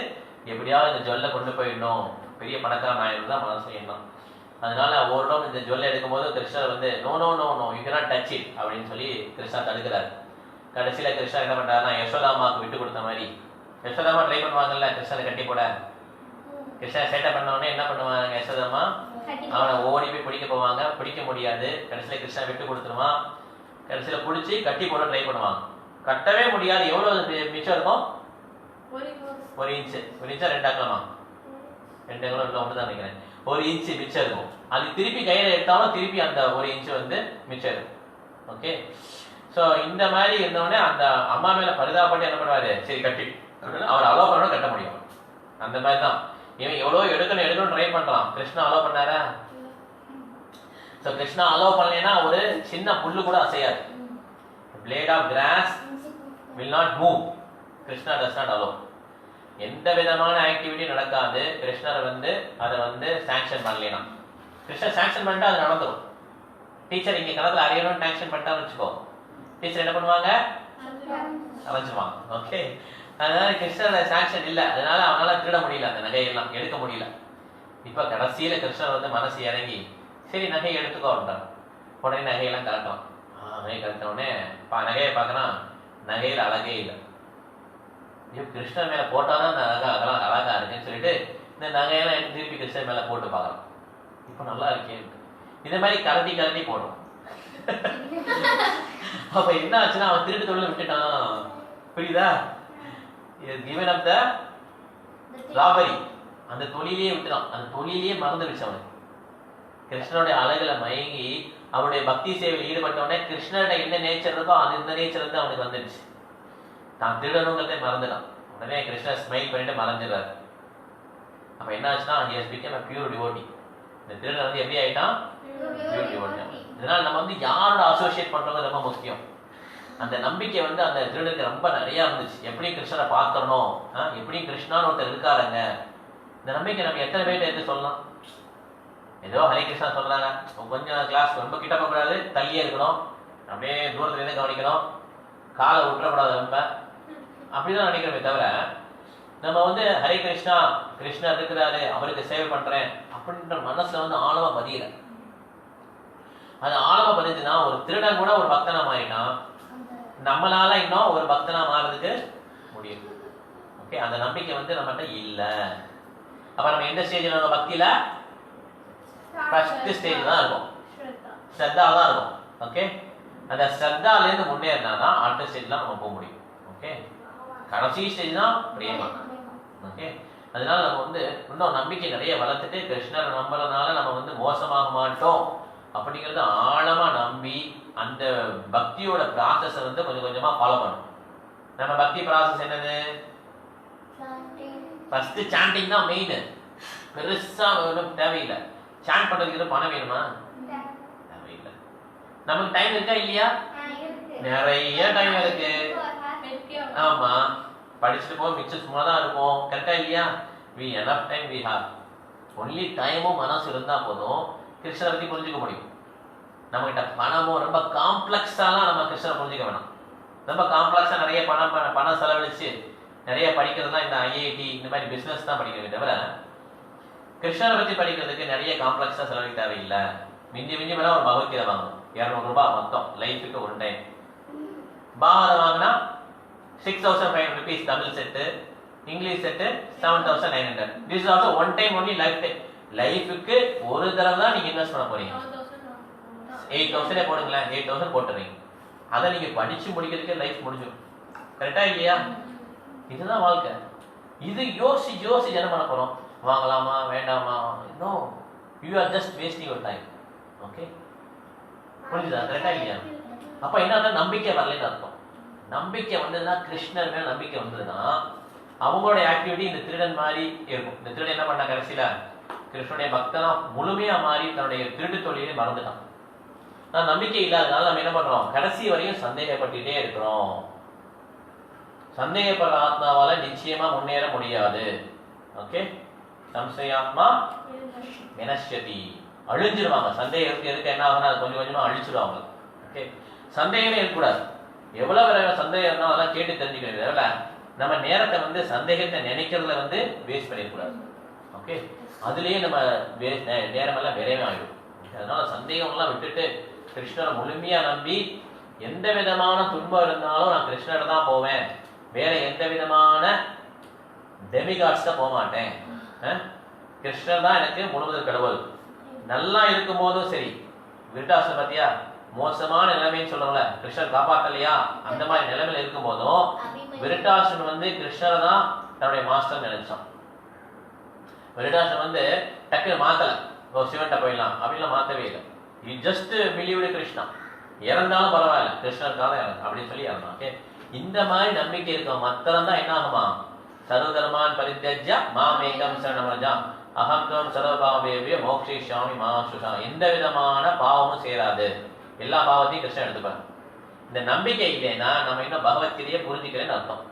எப்படியாவது இந்த ஜொல்ல கொண்டு போயிடணும், பெரிய பணக்காரன் ஆயிரம் தான் மனசுல எண்ணம். அதனால ஒரு நாள் இந்த ஜொல்ல எடுக்கும் போது கிருஷ்ணர் வந்து no no no no you cannot touch it அப்படின்னு சொல்லி கிருஷ்ணா தடுக்கிறாரு. கடைசியில கிருஷ்ணா என்ன பண்றாருன்னா யசோதாமாவுக்கு விட்டு கொடுத்த மாதிரி, யசோதாமா ட்ரை பண்ணுவாங்கல்ல கிருஷ்ணனை கட்டி போட. கிருஷ்ணன் சேட்டை பண்ண உடனே என்ன பண்ணுவாங்க யசோதாமா, அவனை ஓடி போய் பிடிக்க போவாங்க. பிடிக்க முடியாது. கடைசியில கிருஷ்ணன் விட்டு கொடுத்துருவான். கடைசியில பிடிச்சி கட்டி போட ட்ரை பண்ணுவாங்க. கட்டவே முடியாது. எவ்வளவு மிச்சம் இருக்கும், 1 இன்ச்சு. 1 இன்ச்சா 2 ஆக்கலாமா, 2 அங்கலம் இருக்க ஒன்று தான் நினைக்கிறேன். 1 இன்ச்சு மிச்சம் இருக்கும். அது திருப்பி கையில எடுத்தாலும் திருப்பி அந்த 1 இன்ச்சு வந்து மிச்சம் இருக்கும். ஓகே, ஸோ இந்த மாதிரி இருந்தோடனே அந்த அம்மா மேல பரிதாபப்பட்டு என்ன பண்ணுவாரு, சரி கட்டி அவர் அலோவ் பண்ணணும், கட்ட முடியும். அந்த மாதிரி தான் இவன் எவ்வளோ எடுக்கணும் ட்ரை பண்றான். கிருஷ்ணா அலோவ் பண்ணாரா? ஸோ கிருஷ்ணா அலோவ் பண்ணலைன்னா ஒரு சின்ன புல்லு கூட அசையாது. Blade of grass will not move. Krishna does not allow. எந்த விதமான ஆக்டிவிட்டி நடக்காது. கிருஷ்ணர் வந்து அதை வந்து சாங்ஷன் பண்ணலைனா, கிருஷ்ணர் சாங்ஷன் பண்ணிட்டா அது நடந்துடும். டீச்சர் இங்க கணத்துல அறியணும்னு சாங்ஷன் பண்ணிட்டான்னு வச்சுக்கோ, டீச்சர் என்ன பண்ணுவாங்க, அரைஞ்சிருவாங்க. ஓகே, அதனால கிருஷ்ணரோட சாங்ஷன் இல்லை. அதனால அவனால திருட முடியல, அந்த நகையெல்லாம் எடுக்க முடியல. இப்ப கடைசியில கிருஷ்ணர் வந்து மனசு இறங்கி சரி நகையை எடுத்துக்கோ அப்படின்றார். உடனே நகையெல்லாம் கலக்கலாம். நகை கலட்ட உடனே நகையை பார்க்கறான், நகையில அழகே இல்லை. ஐயோ கிருஷ்ணர் மேல போட்டாதான் அந்த அதெல்லாம் அழகா இருக்குன்னு சொல்லிட்டு இந்த நகையெல்லாம் எடுத்து திருப்பி கிருஷ்ணர் மேல போட்டு பார்க்கலாம். இப்ப நல்லா இருக்கே, இந்த மாதிரி கலட்டி கலட்டி போடும். அப்ப என்ன ஆச்சுன்னா அவன் திருட்டு தொழில விட்டுட்டான். புரியுதா? given up the robbery. அந்த தொழிலே விட்டுறான். அந்த தொழிலே மறந்துடுச்சு அவனுக்கு. கிருஷ்ணனுடைய அழகுல மயங்கி அவருடைய பக்தி சேவையில் ஈடுபட்டவனே கிருஷ்ணரோட என்ன நேச்சர் இருக்கோ அது இந்த நேச்சர் வந்து அவனுக்கு வந்துடுச்சு. தான் திருடணுங்கிறதே மறந்துடான். உடனே கிருஷ்ணர் ஸ்மைல் பண்ணிட்டு மறைஞ்சிடறாரு. அப்ப என்ன ஆச்சுன்னா he has become a pure devotee. இந்த திருடன் வந்து எப்படி ஆயிட்டான், pure devotee. இதனால நம்ம வந்து யாரோட அசோசியேட் பண்றது ரொம்ப முக்கியம். அந்த நம்பிக்கை வந்து அந்த திருடனுக்கு ரொம்ப நிறைய இருந்துச்சு. எப்படி கிருஷ்ணரை பார்க்கணும், எப்படி கிருஷ்ணான்னு ஒருத்தர் இருக்காருங்க, இந்த நம்பிக்கை நம்ம எத்தனை பேர்ட்ட எடுத்து சொல்லலாம். ஏதோ ஹரே கிருஷ்ணா சொல்றாங்க, கொஞ்சம் கிளாஸ் ரொம்ப கிட்ட போகக்கூடாது, தள்ளியே இருக்கணும், அப்படியே தூரத்துல இருந்து கவனிக்கணும், காலை விட்டுறக்கூடாது, ரொம்ப அப்படிதான் நினைக்கிறோமே தவிர நம்ம வந்து ஹரே கிருஷ்ணா, கிருஷ்ணர் இருக்கிறாரு அவருக்கு சேவை பண்றேன் அப்படின்ற மனசுல வந்து ஆழமா பதியல. அது ஆழமா பதிஞ்சுன்னா ஒரு திருடன் கூட ஒரு பக்தனா மாறிட்டான். நம்மளால இன்னும் ஒரு பக்தனா மாறதுக்கு முடியும். ஓகே, அந்த நம்பிக்கை வந்து நம்மகிட்ட இல்ல. அப்ப நம்ம எந்த ஸ்டேஜ்ல நம்ம பக்தியில ஃபர்ஸ்ட் ஸ்டேஜ் தான் இருக்கும், ஸ்ரத்தா தான் இருக்கும். ஓகே, அந்த ஸ்ரத்தால இருந்து முன்னேறினாதான் அடுத்த ஸ்டேஜ்ல நம்ம போக முடியும். ஓகே, கடைசி ஸ்டேஜ் தான் பிரேமா. ஓகே, அதனால நம்ம வந்து இன்னும் நம்பிக்கை நிறைய வளர்த்துட்டு கிருஷ்ணரை நம்புறதுனால நம்ம வந்து மோசமாக மாட்டோம் அப்படிங்கறத ஆழமா நம்பி அந்த பக்தியோட ப்ராசஸை வந்து கொஞ்சம் கொஞ்சமா ஃபாலோ பண்ணணும். நம்ம பக்தி ப்ராசஸ் என்னது, ஃபர்ஸ்ட் சாண்டிங் தான் மெயின். பெருசா தேவையில்லை. சாண்ட் பண்றதுக்கு பணம் வேணுமா, தேவையில்லை. நமக்கு டைம் இருக்கா இல்லையா, நிறைய டைம் இருக்கு. ஆமா, படிச்சுட்டு போக மிச்சம் சும்மா தான் இருக்கும். கரெக்டா இல்லையா, we enough time we have. Only டைமும் மனசு இருந்தா போதும் கிருஷ்ணரை பத்தி புரிஞ்சுக்க முடியும். நம்ம கிட்ட பணமும் ரொம்ப காம்ப்ளெக்ஸாலாம் நம்ம கிருஷ்ணரை புரிஞ்சுக்க வேணாம். ரொம்ப காம்ப்ளெக்ஸா நிறைய பணம் செலவழிச்சு நிறைய படிக்கிறது தான் இந்த ஐஐடி இந்த மாதிரி பிசினஸ் தான் படிக்கிறதே தவிர கிருஷ்ணரை பத்தி படிக்கிறதுக்கு நிறைய காம்ப்ளெக்ஸா செலவழிக்க தேவையில்லை. மிஞ்சி மேல ஒரு பகவத்கீதை வாங்கணும், 200 ரூபாய் மொத்தம், லைஃபுக்கு ஒரு டைம். பாரதம் வாங்கினா 6,500 rupees Tamil set, English set 7,900. This is also one time only life time. லைஃபுக்கு ஒரு தடவை தான் நீங்க இன்வெஸ்ட் பண்ண போறீங்க. 8,000 போடுங்களேன், 8,000 போட்டுறீங்க. அதை நீங்க படிச்சு முடிக்கிறதுக்கே லைஃப் முடிஞ்சிடும். கரெக்டா இல்லையா? இதுதான் வாழ்க்கை. இது யோசி என்ன பண்ண போறோம், வாங்கலாமா வேண்டாமா, no, you are just wasting your time. Okay, புரிஞ்சுதா? கரெக்டா இல்லையா? அப்ப என்ன நம்பிக்கை வரலன்னு அர்த்தம். நம்பிக்கை வந்ததுன்னா, கிருஷ்ணர் மேல நம்பிக்கை வந்ததுன்னா அவங்களோட ஆக்டிவிட்டி இந்த திருடன் மாதிரி இருக்கும். இந்த திருடன் என்ன பண்ணா கடைசியில கிருஷ்ணனுடைய பக்தனா முழுமையா மாறி தன்னுடைய திருட்டு தொழிலை மறந்துட்டான். நான் நம்பிக்கை இல்லாதனால நம்ம என்ன பண்றோம், கடைசி வரையும் சந்தேகப்பட்டுட்டே இருக்கிறோம். சந்தேகப்படுற ஆத்மாவால நிச்சயமா முன்னேற முடியாது. ஓகே, சம்சயாத்மா வினஷ்யதி, அழிஞ்சிருவாங்க. சந்தேகம் எதுக்கு என்ன ஆகுனா அது கொஞ்சம் கொஞ்சமா அழிச்சிருவாங்க. ஓகே, சந்தேகமே இருக்கக்கூடாது. எவ்வளவு சந்தேகம் இருந்தாலும் அதெல்லாம் கேட்டு தெரிஞ்சுக்கிறது. எவ்வளவு நம்ம நேரத்தை வந்து சந்தேகத்தை நினைக்கிறதுல வந்து வேஸ்ட் பண்ணிடக்கூடாது. ஓகே, அதுலயே நம்ம நேரமெல்லாம் விரைவாயிடும். அதனால சந்தேகம்லாம் விட்டுட்டு கிருஷ்ணரை முழுமையா நம்பி எந்த விதமான துன்பம் இருந்தாலும் நான் கிருஷ்ணரை தான் போவேன், வேற எந்த விதமான டெமிகாட்ஸ் போக மாட்டேன். கிருஷ்ணர் தான் எனக்கு முழுவதும் கடவுள். நல்லா இருக்கும் போதும் சரி, விருட்டாசன் பத்தியா மோசமான நிலைமைன்னு சொல்றோம்ல, கிருஷ்ணர் காப்பாத்தலையா, அந்த மாதிரி நிலைமையில இருக்கும் போதும் விருட்டாசன் வந்து கிருஷ்ணரை தான் தன்னுடைய மாஸ்டர் நினைச்சான். விருட்டாசன் வந்து டக்குன்னு மாத்தல, சிவன்ட்ட போயிடலாம் அப்படின்லாம் மாத்தவே இல்லை. யூ ஜஸ்ட் பிலீவ்டு கிருஷ்ணா, இறந்தாலும் பரவாயில்ல கிருஷ்ணருக்காக இறந்து அப்படின்னு சொல்லி இறந்தான். ஓகே, இந்த மாதிரி நம்பிக்கை இருக்கும் மத்தம் தான் என்ன ஆகுமா, சர்வதர்மான் பரித்யஜ்ய மாமேகம் சரணமஜா அகம் தம் சர்வபாவேபிய மோக்ஷயிஷ்யாமி மா சுஷா. எந்த விதமான பாவமும் சேராது, எல்லா பாவத்தையும் கிருஷ்ணன் எடுத்துப்பாங்க. இந்த நம்பிக்கை இல்லைன்னா நம்ம இன்னும் பகவத்கீதையை புரிஞ்சுக்கிறேன்னு அர்த்தம்.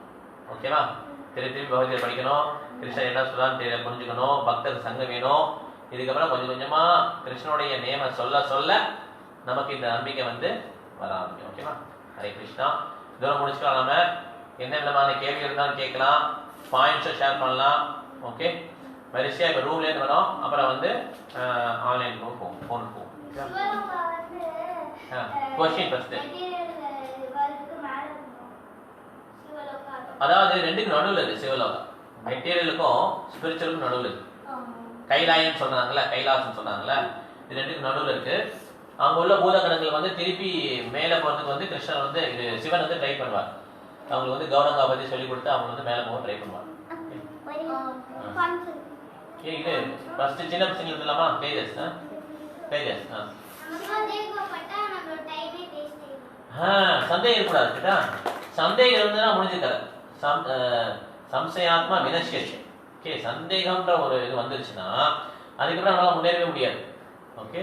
ஓகேவா, திருப்பி பகவத்கீதை படிக்கணும், கிருஷ்ணன் என்ன சொல்றான்னு புரிஞ்சுக்கணும், பக்தர் சங்கம் வேணும். இதுக்கப்புறம் கொஞ்சம் கொஞ்சமா கிருஷ்ணனுடைய நேம சொல்ல சொல்ல நமக்கு இந்த நம்பிக்கை வந்து வர ஆரம்பிக்கும். ஓகேவா, ஹரே கிருஷ்ணா. இதோட முடிச்சுக்கலாம். நம்ம என்ன விதமான கேள்வி இருந்தாலும் கேட்கலாம், பாயிண்ட்ஸை ஷேர் பண்ணலாம். ஓகே, வரிசையா இப்ப ரூம்ல இருந்து வரோம், அப்புறம் வந்து ஆன்லைன் போகும், போன் போகும். கொஸ்டின் ஃபர்ஸ்ட், அதாவது ரெண்டுக்கு நடுவில் இருக்கு சிவலோகம். மெட்டீரியலுக்கும் ஸ்பிரிச்சுவலுக்கும் நடுவில் இருக்கு. கைலாயம் சொன்னாங்கல்ல, கைலாசம் சொன்னாங்கல்ல, இது ரெண்டுக்கு நடுவில் இருக்கு. அவங்க உள்ள பூதகணங்கள் வந்து திருப்பி மேலே போறதுக்கு வந்து கிருஷ்ணன் வந்து இது சிவன் வந்து ட்ரை பண்ணுவார். அவங்களுக்கு வந்து கௌரங்கா பத்தி சொல்லி கொடுத்து அவங்க வந்து மேலே போக ட்ரை பண்ணுவாங்க. இது ஃபர்ஸ்ட் சின்ன பசங்களுக்கு இல்லாமா பேஜஸ் பேஜஸ் சந்தேகம் இருக்கக்கூடாது கிட்டா. சந்தேகம் இருந்ததுன்னா முடிஞ்சுக்கல. சம்சயாத்மா வினஷ்யதி. ஓகே, சந்தேகம்ன்ற ஒரு இது வந்துருச்சுன்னா அதுக்கப்புறம் நம்மளால முன்னேறவே முடியாது. ஓகே,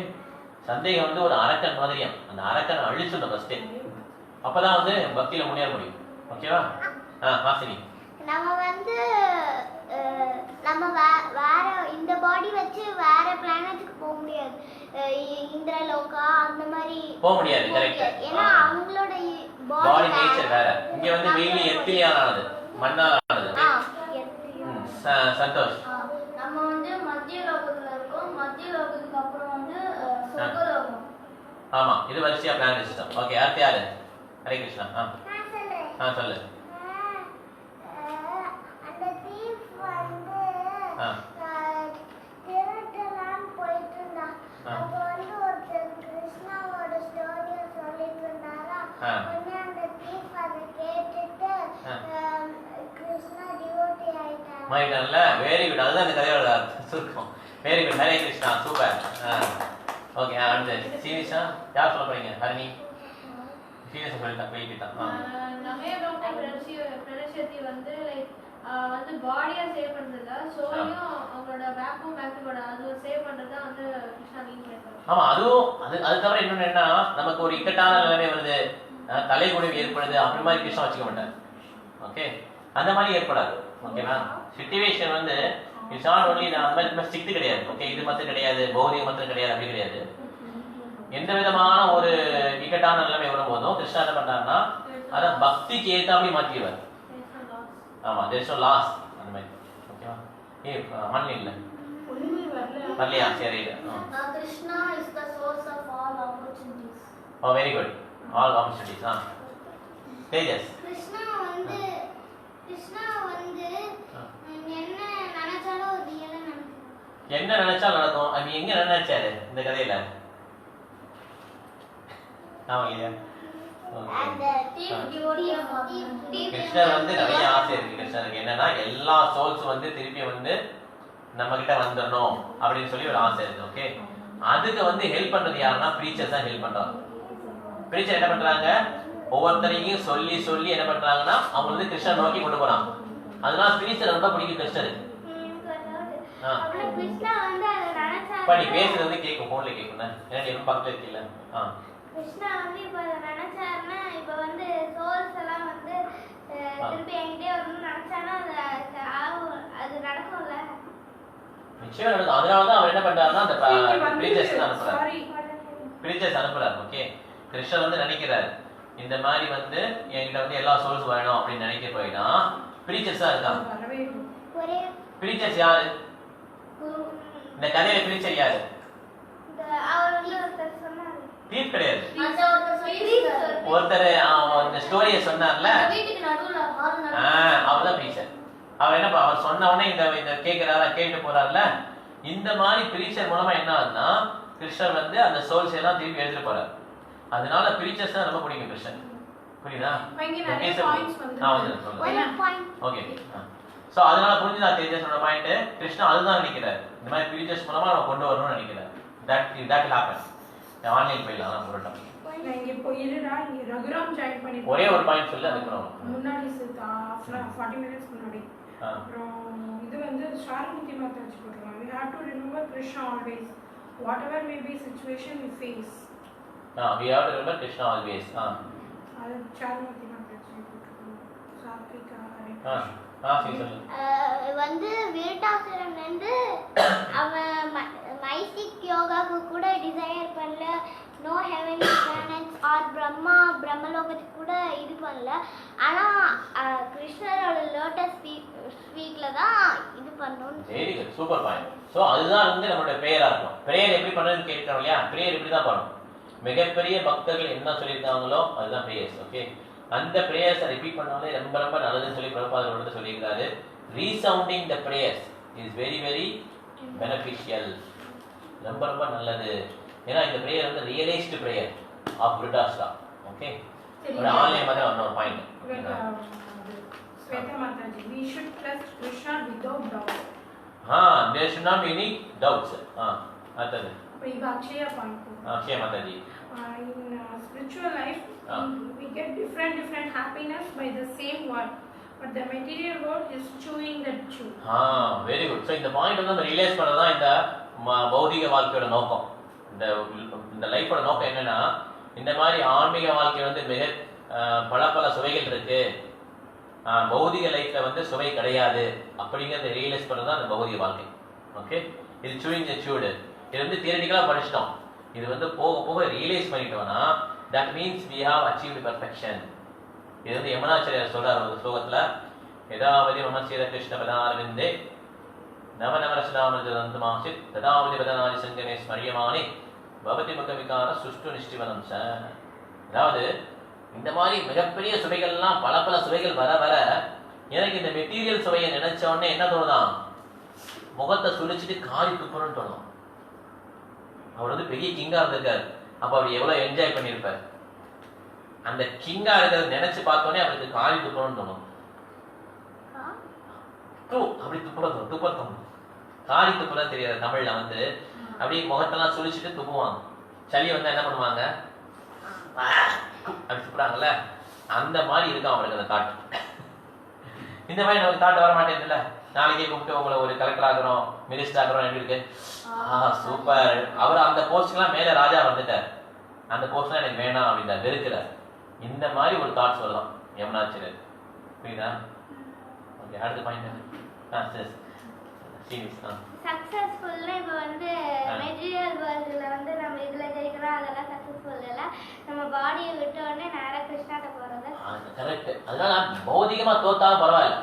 சந்தேகம் வந்து ஒரு அரக்கன் மாதிரியா, அந்த அரக்கனை அழிச்சுடணும் ஃபர்ஸ்டே, அப்பதான் வந்து பக்தியில முன்னேற முடியும். ஓகேவா? ஹாசினி, நம்ம வந்து நம்ம வேற இந்த பாடி வச்சு வேற பிளானட்டுக்கு போக முடியாது. இந்திரலோகா அந்த மாதிரி போக முடியாது. கரெக்ட். ஏன்னா அவங்களோட பாடி நேச்சர் வேற. இங்க வந்து வெயில் எத்திலியானது, மண்ணாலானது. சந்தோஷ், நம்ம வந்து மத்திய லோகத்துல இருக்கோம். மத்திய லோகத்துக்கு அப்புறம் வந்து சொர்க்கலோகம். ஆமா, இது வரிசையா பிளான் சிஸ்டம். ஓகே, அடுத்து யாரு? ஹரே கிருஷ்ணா. சொல்லு. அந்த தீப் வந்து திருடலாம் போயிட்டு இருந்தான். அப்போ வந்து ஒருத்தர் கிருஷ்ணாவோட ஸ்டோரியை சொல்லிட்டு இருந்தாரா. உடனே அந்த தீப் அதை கேட்டுட்டு கிருஷ்ணா டிவோட்டி ஆயிட்டாங்க. Very good. அதுதான் இந்த கதையோட சுருக்கம். Very good. Hare Krishna, super. Okay, அடுத்து சீனிஷா யார் சொல்ல போறீங்க? ஹரிணி சீனியஸ் சொல்லிட்டா போயிட்டான். நிறைய டாக்டர் பிரதர்ஷத்தி வந்து லைக் வந்து பாடியை சேவ் பண்றதா சோலியும் அவங்களோட வேக்கும் மேக்ஸோட அது சேவ் பண்றதா வந்து கிருஷ்ணா மீன் பண்றாங்க. ஆமா, அதுவும் அது தவிர இன்னொன்னு என்ன, நமக்கு ஒரு இக்கட்டான நிலைமை வருது, தலைகுனிவு ஏற்படுது, அப்படி மாதிரி கிருஷ்ணா வச்சுக்க மாட்டார். ஓகே, அந்த மாதிரி ஏற்படாது. ஓகேவா, சிச்சுவேஷன் வந்து இட்ஸ் நாட் ஒன்லி அந்த மாதிரி ஸ்ட்ரிக்ட் கிடையாது. ஓகே, இது மட்டும் கிடையாது, பௌதிகம் மட்டும் கிடையாது, அப்படி கிடையாது. எந்த விதமான ஒரு இக்கட்டான நிலைமை வரும்போதும் கிருஷ்ணா என்ன பண்றாருன்னா அதை பக்திக்கு ஏத்தாப்படி மாற்றிடுவார். ஆமா, தேர் இஸ் நோ லாஸ் அந்த மாதிரி. ஓகேவா, மண்ணு இல்லை வரலையா? சரி, Krishna is the source of all opportunities. Oh, very good. All opportunities. Tejas, Krishna வந்து என்ன நினைச்சாலும் ரியலா நடக்கும். என்ன நினைச்சாலும் நடக்கும். அது எங்க நினைச்சாரு இந்த கதையில? ஆமா இல்லையா? அந்த தீப் டிவோட்டி கிருஷ்ணர் வந்து நிறைய ஆசை இருக்கு. கிருஷ்ணருக்கு என்னன்னா எல்லா சோல்ஸ் வந்து திருப்பி வந்து நம்ம கிட்ட வந்துடணும் அப்படின்னு சொல்லி ஒரு ஆசை இருக்கு. ஓகே, அதுக்கு வந்து ஹெல்ப் பண்றது யாருன்னா ப்ரீச்சர்ஸ் தான் ஹெல்ப் பண்றாங்க. ப்ரீச்சர் என்ன பண்றாங்க, ஒவ்வொருத்தரையும் சொல்லி சொல்லி என்ன பண்றாங்கன்னா அவங்க வந்து கிருஷ்ணர் நோக்கி கொண்டு போறாங்க. அதனால ஸ்பிரிச்சுவல் ரொம்ப பிடிக்கும் கிருஷ்ணருக்கு. அப்புறம் கிருஷ்ணா வந்து அதை இப்ப நீ நினைச்சாரு. பேசுறது வந்து கேட்கும், போன்ல கேட்கும். ஏன்னா நீ பக்கத்துல இருக்கீல்ல. கிருஷ்ணா வந்து இப்ப அதை நினைச்சாருன்னா இப்ப வந்து சோல்ஸ் எல்லாம் வந்து திருப்பி என்கிட்டே வரணும்னு நினைச்சானா அது நடக்கும்ல. நிச்சயமா நடக்கும். அதனாலதான் அவர் என்ன பண்றாருன்னா அந்த பிரீச்சர்ஸ் அனுப்புறாரு. பிரீச்சர்ஸ் அனுப்புறாரு. ஓகே, கிருஷ்ணர் வந்து நினைக்கிறாரு இந்த மாதிரி வந்து என்கிட்ட வந்து எல்லா சோல்ஸ் வரணும் அப்படின்னு நினைக்க போயினா பிரீச்சர்ஸ் தான் இருக்காங்க. ஒரே பிரீச்சர்ஸ் யாரு? இந்த கதையில பிரீச்சர் யாரு? அவர் வந்து ஒருத்தர் சொன்னாரு. தீப் கிடையாது. அந்த ஒருத்தர் ஒருத்தர் இந்த ஸ்டோரியை சொன்னார்ல, வீட்டுக்கு நடுவுல ஹால் அவர் தான் பிரீச்சர். அவர் என்ன அவர் சொன்ன உடனே இந்த கேட்கிறாரா, கேட்டு போறாருல, இந்த மாதிரி பிரீச்சர் மூலமா என்ன ஆகுதுன்னா கிருஷ்ணர் வந்து அந்த சோல்ஸ் எல்லாம் திருப்பி எடுத்துட்டு போறாரு. அதனால பிரீச்சர்ஸ் தான் ரொம்ப பிடிக்கும் கிருஷ்ணர். புரியுதா? ஓகே. சோ அதனால புரிஞ்சுதா தேஜஸோட பாயிண்ட்? கிருஷ்ணா அதுதான் நினைக்கிறார், இந்த மாதிரி பிரீச்சர்ஸ் மூலமா நம்ம கொண்டு வரணும்னு நினைக்கிறார். That will happen. ஆன்லைன் போயிடலாம் புரோட்டா. ஒரே ஒரு பாயிண்ட் சொல்லி அதுக்கப்புறம் முன்னாடி 40 minutes முன்னாடி அப்புறம் இது வந்து சாரமுத்தி மாதாஜி போட்டுருக்காங்க. We have to remember Krishna always, whatever may be situation we face. we have to remember Krishna always. அது சாரமுத்தி மாதாஜி போட்டுருக்காங்க. சாத்விகா வந்து விருட்டாசுரன் வந்து அவன் மைஸ்டிக் யோகாக்கு கூட டிசைர் பண்ணல, நோ ஹெவன்லி பிளானட்ஸ் ஆர் பிரம்மலோகத்துக்கு கூட இது பண்ணல. ஆனா கிருஷ்ணரோட லோட்டஸ் ஸ்வீட்ல தான் இது பண்ணணும். Very good, super point. So அதுதான் வந்து நம்மளோட பிரேயரா இருக்கும். பிரேயர் எப்படி பண்றதுன்னு கேட்கிறோம் இல்லையா? பிரேயர் இப்படி தான் பண்ணணும். மிகப்பெரிய பக்தர்கள் என்ன சொல்லியிருக்காங்களோ அதுதான் பிரேயர்ஸ். ஓகே, அந்த பிரேயர்ஸை ரிப்பீட் பண்ணாலே ரொம்ப ரொம்ப நல்லதுன்னு சொல்லி பிரபுபாதர் வந்து சொல்லியிருக்காரு. Resounding the prayers is very very beneficial. ரொம்ப ரொம்ப நல்லது. ஏன்னா இந்த பிரேயர் வந்து realised prayer of Vritrasura. Okay, ஒரு ஆன்லைன் மாதிரி ஒரு point. Shweta Mataji, we should trust Krishna without doubt. there should not be any doubts. அடுத்தது இது Akshaya point. Akshaya Mataji, in spiritual life we get different happiness by the same word, but the material world is chewing that chew. Very good. So இந்த point வந்து நம்ம realise பண்ணதான் இந்த பௌதிக வாழ்க்கையோட நோக்கம். இந்த லைஃபோட நோக்கம் என்னன்னா, இந்த மாதிரி ஆன்மீக வாழ்க்கை வந்து மிக பல சுவைகள் இருக்கு, பௌதிக லைஃப்ல வந்து சுவை கிடையாது அப்படிங்கிறத ரியலைஸ் பண்ணதான் இந்த பௌதிக வாழ்க்கை. ஓகே, இது சூயிங் த சூடு. இது வந்து தியரிட்டிக்கலா படிச்சிட்டோம். இது வந்து போக போக ரியலைஸ் பண்ணிட்டோம்னா that means we have achieved perfection. இது வந்து யமுனாச்சாரியார் சொல்றாரு ஒரு ஸ்லோகத்துல, யதாவதி மமசீர கிருஷ்ண பதாரவிந்தே நவ நவரசதாமஜதந்தமாசித் ததாவதி பதனாதி சங்கமே ஸ்மரியமானே பவதி முக விகார சுஷ்டு நிஷ்டிவனம் ச. அதாவது இந்த மாதிரி மிகப்பெரிய சுவைகள்லாம் பல சுவைகள் வர வர எனக்கு இந்த மெட்டீரியல் சுவையை நினைச்ச உடனே என்ன தோணுதான், முகத்தை சுழிச்சிட்டு காரி துப்புறன்னு தோணும். அவர் வந்து பெரிய கிங்கா இருந்திருக்காரு, அப்ப அவர் எவ்வளவு என்ஜாய் பண்ணியிருப்பார். அந்த கிங்கா இருக்கிறத நினைச்சு பார்த்தோன்னே அவருக்கு காரி துப்புறன்னு தோணும். அப்படி துப்புற தோணும். காரி துப்புற தெரியாது தமிழ்ல வந்து அப்படியே முகத்தெல்லாம் சுழிச்சிட்டு துப்புவாங்க. சளி வந்தா என்ன பண்ணுவாங்க, அப்படி துப்புறாங்கல்ல, அந்த மாதிரி இருக்கும் அவங்களுக்கு அந்த தாட். இந்த மாதிரி நமக்கு தாட் வர மாட்டேங்குதுல்ல. நாளைக்கே கூப்பிட்டு உங்களை ஒரு கலெக்டர் ஆகிறோம், மினிஸ்டர் ஆகிறோம், எப்படி இருக்கு, சூப்பர். அவர் அந்த போஸ்ட்லாம் மேல ராஜா வந்துட்டார், அந்த போஸ்ட்லாம் எனக்கு வேணாம் அப்படின்னா வெறுக்கிறார். இந்த மாதிரி ஒரு தாட்ஸ் வரலாம் யமுனாச்சாரியர். புரியுதா? ஓகே, அடுத்த பாயிண்ட். சக்சஸ்ஃபுல்னா இப்போ வந்து மெட்டீரியல் வேர்ல்டுல வந்து நம்ம இதுல ஜெயிக்கிறோம், அதெல்லாம் சக்சஸ்ஃபுல் இல்ல. நம்ம பாடியை விட்ட உடனே நேரா கிருஷ்ணாட்ட போறது கரெக்ட். அதனால பௌதிகமா தோத்தாலும் பரவாயில்ல,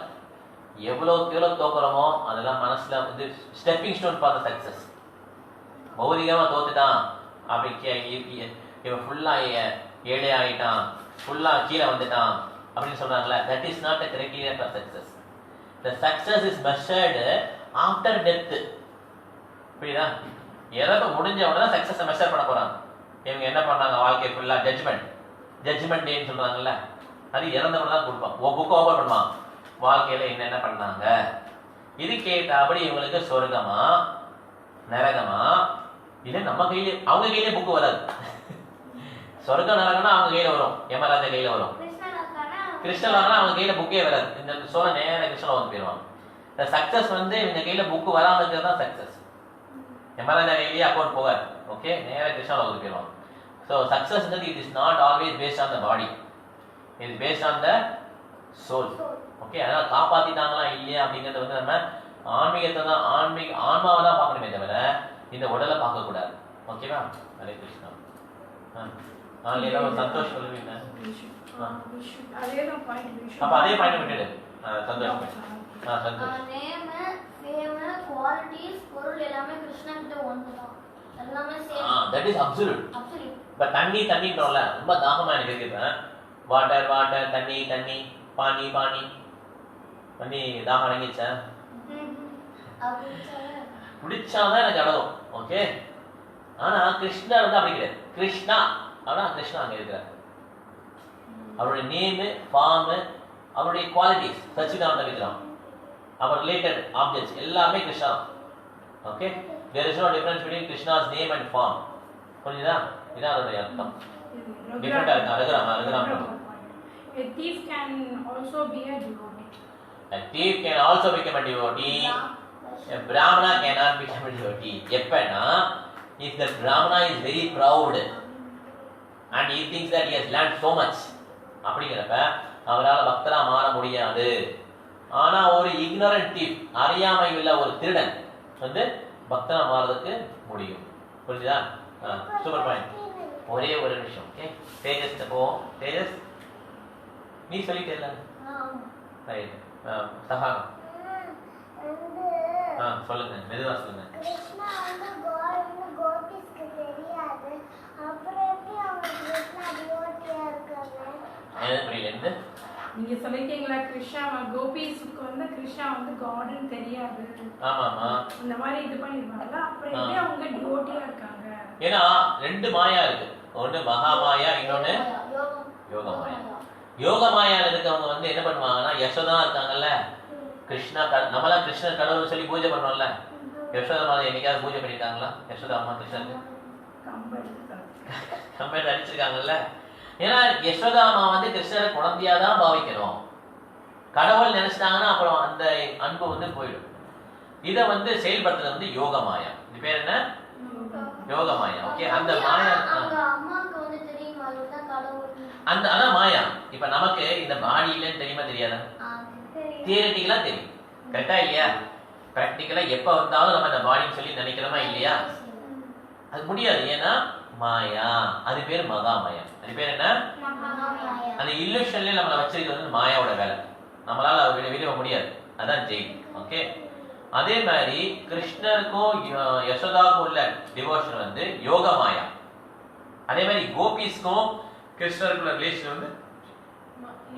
எவ்வளவு தோக்குறோமோ அதெல்லாம் மனசுல வந்து stepping stone for the success. பௌதிகமா தோத்துட்டான் அப்படி இவன் ஃபுல்லா ஏழை ஆகிட்டான், ஃபுல்லா கீழே வந்துட்டான் அப்படின்னு சொல்றாங்கல்ல, that is not the criteria for success. The success is measured after death. புரியுதா? இறப்பு முடிஞ்ச உடனே சக்சஸை மெஷர் பண்ண போறாங்க. இவங்க என்ன பண்ணாங்க, வாழ்க்கை ஃபுல்லா ஜட்ஜ்மெண்ட் டேன்னு சொல்றாங்கல்ல, அது இறந்தவங்க தான் கொடுப்பான். புக் ஓபன் பண்ணுவான், வாழ்க்கையில என்னென்ன பண்ணாங்க, இது கேட்டபடி இவங்களுக்கு சொர்க்கமா நரகமா, இது நம்ம கையில, அவங்க கையிலே புக்கு வராது. சொர்க்கம் நரகம்னா அவங்க கையில வரும், யமராஜா கையில வரும். கிருஷ்ண லோகம்னா அவங்க கையில புக்கே வராது. இந்த சோழ நேர கிருஷ்ண லோகம் போயிடுவாங்க. இந்த சக்சஸ் வந்து இவங்க கையில புக்கு வராம இருக்கிறது தான் சக்சஸ். எம்எல்ஏ கையிலேயே அக்கௌண்ட் போகாது. ஓகே, நேர கிருஷ்ண லோகத்துக்கு போயிடுவாங்க. ஸோ சக்சஸ்ன்றது it is not always based on the body, it is based on the soul. Okay, அதனால காப்பாத்திட்டாங்களா இல்லையா அப்படிங்கறத வந்து நம்ம ஆன்மீகத்தை தான் ஆன்மாவை தான் பார்க்கணுமே தவிர இந்த உடலை பார்க்க கூடாது. ஓகேவா? ஹரே கிருஷ்ணா. ஏதோ ஒரு சந்தோஷம் சொல்லுவீங்க. அப்ப அதே பாயிண்ட் விட்டுடு. சந்தோஷம். சந்தோஷம். நேம், ஃபேம், குவாலிட்டிஸ், பொருள் எல்லாமே கிருஷ்ணன் கிட்ட ஒண்ணுதான். எல்லாமே same. That is absolute. Absolute. But தண்ணின்றோம்ல, ரொம்ப தாகமா எனக்கு இருக்குது. வாட்டர் தண்ணி பானி பண்ணி தாகம் அடங்கிச்சா? குடிச்சாதான் எனக்கு அடங்கும். ஓகே, ஆனா கிருஷ்ணர் வந்து அப்படி கிடையாது. கிருஷ்ணா அப்படின்னா கிருஷ்ணா அங்க இருக்கிறார். அவருடைய நேமு, ஃபார்மு, அவருடைய குவாலிட்டிஸ், சச்சிதானந்த விக்ரம், அவர் ரிலேட்டட் ஆப்ஜெக்ட்ஸ் எல்லாமே Krishna. Okay, there is no difference between Krishna's name and form. புரியுதா? இதான் அதோடைய அர்த்தம். டிஃபரெண்டா இருக்கா? Raghuram. A thief can also be a devotee. A thief can also become a devotee. A Brahmana cannot become a devotee. எப்பனா, if the Brahmana is very proud and he thinks that he has learned so much, அப்படிங்கிறப்ப அவரால் பக்தரா மாற முடியாது. ஆனா ஒரு ignorant thief, அறியாமை உள்ள ஒரு திருடன் வந்து பக்தரா மாறதுக்கு முடியும். புரியுதா? Super point. ஒரே ஒரு நிமிஷம். ஓகே, தேஜஸ் போ. தேஜஸ் நீ சொல்லிட்டேல்ல? ரைட். சஹா சொல்லுங்க, மெதுவா சொல்லுங்க. கிருஷ்ணா வந்து காட்னு கோபிஸ்க்கு தெரியாது. அப்புறம் எப்படி அவங்க கிருஷ்ணா டிவோட்டியா இருக்காங்க? என்ன புரியல? நீங்க சொல்லிட்டீங்களா கிருஷ்ணா கோபிஸ்க்கு வந்து கிருஷ்ணா வந்து காட்னு தெரியாது. ஆமாமா, இந்த மாதிரி இது பண்ணிருவாங்க. அப்புறம் எப்படி அவங்க டிவோட்டியா இருக்காங்க? ஏன்னா ரெண்டு மாயா இருக்கு. ஒன்னு மகா மாயா, இன்னொன்னு யோக மாயா. யோக மாயால இருக்கவங்க வந்து என்ன பண்ணுவாங்கன்னா, யசோதா இருக்காங்கல்ல, கிருஷ்ணா நம்மளாம் கிருஷ்ணர் கடவுள் சொல்லி பூஜை பண்றோம்ல, யசோதா மாதா என்னைக்காவது பூஜை பண்ணிருக்காங்களா? யசோதா அம்மா கிருஷ்ணருக்கு கம்பேர் அடிச்சிருக்காங்கல்ல. ஏன்னா யசோதா அம்மா வந்து கிருஷ்ணரை குழந்தையாதான் பாவிக்கணும். கடவுள் நினைச்சிட்டாங்கன்னா அப்புறம் அந்த அன்பு வந்து போயிடும். இதை வந்து செயல்படுத்துறது வந்து யோக மாயா. இது பேர் என்ன? யோக மாயா. ஓகே, அந்த மாயா அம்மாக்கு வந்து தெரியுமா கடவுள்? அந்த அதான் மாயா. இப்ப நமக்கு இந்த பாடி இல்லைன்னு தெரியுமா தெரியாதா? தியரிட்டிக்கலா தெரியும். கரெக்டா இல்லையா? பிராக்டிக்கலா எப்ப வந்தாலும் நம்ம இந்த பாடின்னு சொல்லி நினைக்கிறோமா இல்லையா? அது முடியாது. ஏன்னா மாயா. அது பேர் மகா மாயா. அது பேர் என்ன? அந்த இல்லூஷன்ல நம்மள வச்சிருக்கிறது வந்து மாயாவோட வேலை. நம்மளால விட முடியாது. அதான் ஜெயில். ஓகே, அதே மாதிரி கிருஷ்ணருக்கும் யசோதாவுக்கும் உள்ள டிவோஷன் வந்து யோக மாயா. அதே மாதிரி கோபிஸ்க்கும் கிருஷ்ணருக்குள்ள ரிலேஷன் வந்து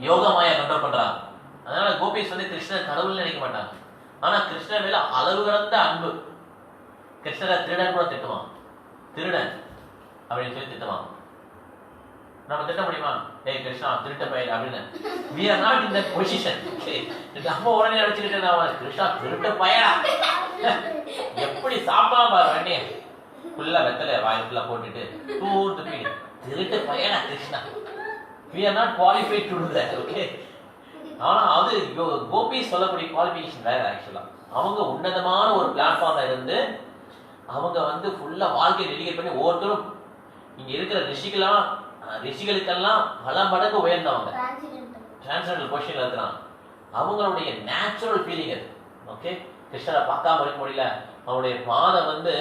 யோக மாயா கண்ட்ரோல் பண்றாங்க. அதனால கோபிஸ் வந்து கிருஷ்ணர் கடவுள் நினைக்க மாட்டாங்க. ஆனா கிருஷ்ணர் மேல அளவு கடந்த அன்பு. கிருஷ்ணரை திருடன் கூட திட்டுவான். திருடன் அப்படின்னு சொல்லி திட்டுவான். நம்ம திட்ட முடியுமா? ஏய் கிருஷ்ணா திருட்ட பயிர் அப்படின்னு. we are not in that position. நம்ம உடனே நினைச்சுக்கிட்டு நான் கிருஷ்ணா திருட்ட பயிரா எப்படி சாப்பிடா பாரு வண்டி ஃபுல்லா வெத்தலை வாய் ஃபுல்லா போட்டுட்டு தூத்து போய் திருட்ட பயிரா Krishna. we are not qualified to do that. okay, ஆனா அது கோபி சொல்லக்கூடிய குவாலிஃபிகேஷன் வேற. ஆக்சுவலா அவங்க உன்னதமான ஒரு பிளாட்ஃபார்ம்ல இருந்து அவங்க வந்து ஃபுல்லா வாழ்க்கையை டெடிகேட் பண்ணி ஒவ்வொருத்தரும் இங்க இருக்கிற ரிஷிகளுக்கெல்லாம் பல மடங்கு உயர்ந்தவங்க, டிரான்ஸ்ஜெண்டர் பொசிஷன்ல இருக்கிறாங்க. அவங்களுடைய நேச்சுரல் ஃபீலிங் அது. ஓகே, கிருஷ்ணரை பார்க்காம இருக்க முடியல. அவருடைய பாதை வந்து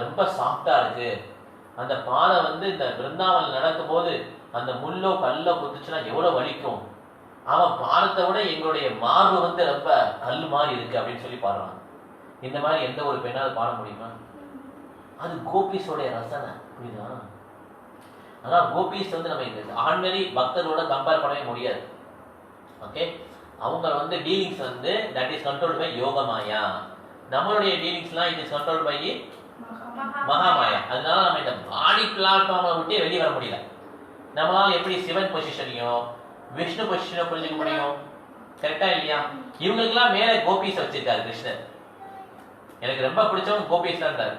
ரொம்ப சாஃப்டா இருக்கு. அந்த பாதை வந்து இந்த பிருந்தாவன் நடக்கும் போது அந்த முள்ளோ கல்லோ குத்துச்சுன்னா எவ்வளவு வலிக்கும். அவன் பாடத்தை விட எங்களுடைய மார்பு வந்து ரொம்ப கல் மாதிரி இருக்கு அப்படின்னு சொல்லி பாடுறான். இந்த மாதிரி எந்த ஒரு பெண்ணால் பாட முடியுமா? அது கோபிஸோடைய ரசனை. புரியுதா? ஆனா கோபிஸ் வந்து நம்ம இந்த ஆர்டினரி பக்தரோட கம்பேர் பண்ணவே முடியாது. ஓகே, அவங்க வந்து டீலிங்ஸ் வந்து தட் இஸ் கண்ட்ரோல்ட் பை யோக மாயா. நம்மளுடைய டீலிங்ஸ்லாம் இட் இஸ் கண்ட்ரோல்ட் பை மகா மாயா. அதனால நம்ம இந்த பாடி பிளாட்ஃபார்மை விட்டு வெளியே வர முடியல. நம்மளால எப்படி சிவன் பொசிஷனையும் விஷ்ணு பொசிஷனை புரிஞ்சுக்க முடியும்? கரெக்டா இல்லையா? இவங்களுக்குலாம் மேல கோபிஸ் வச்சிருக்காரு கிருஷ்ணர். எனக்கு ரொம்ப பிடிச்சவங்க கோபிஸ் தான் இருந்தாரு.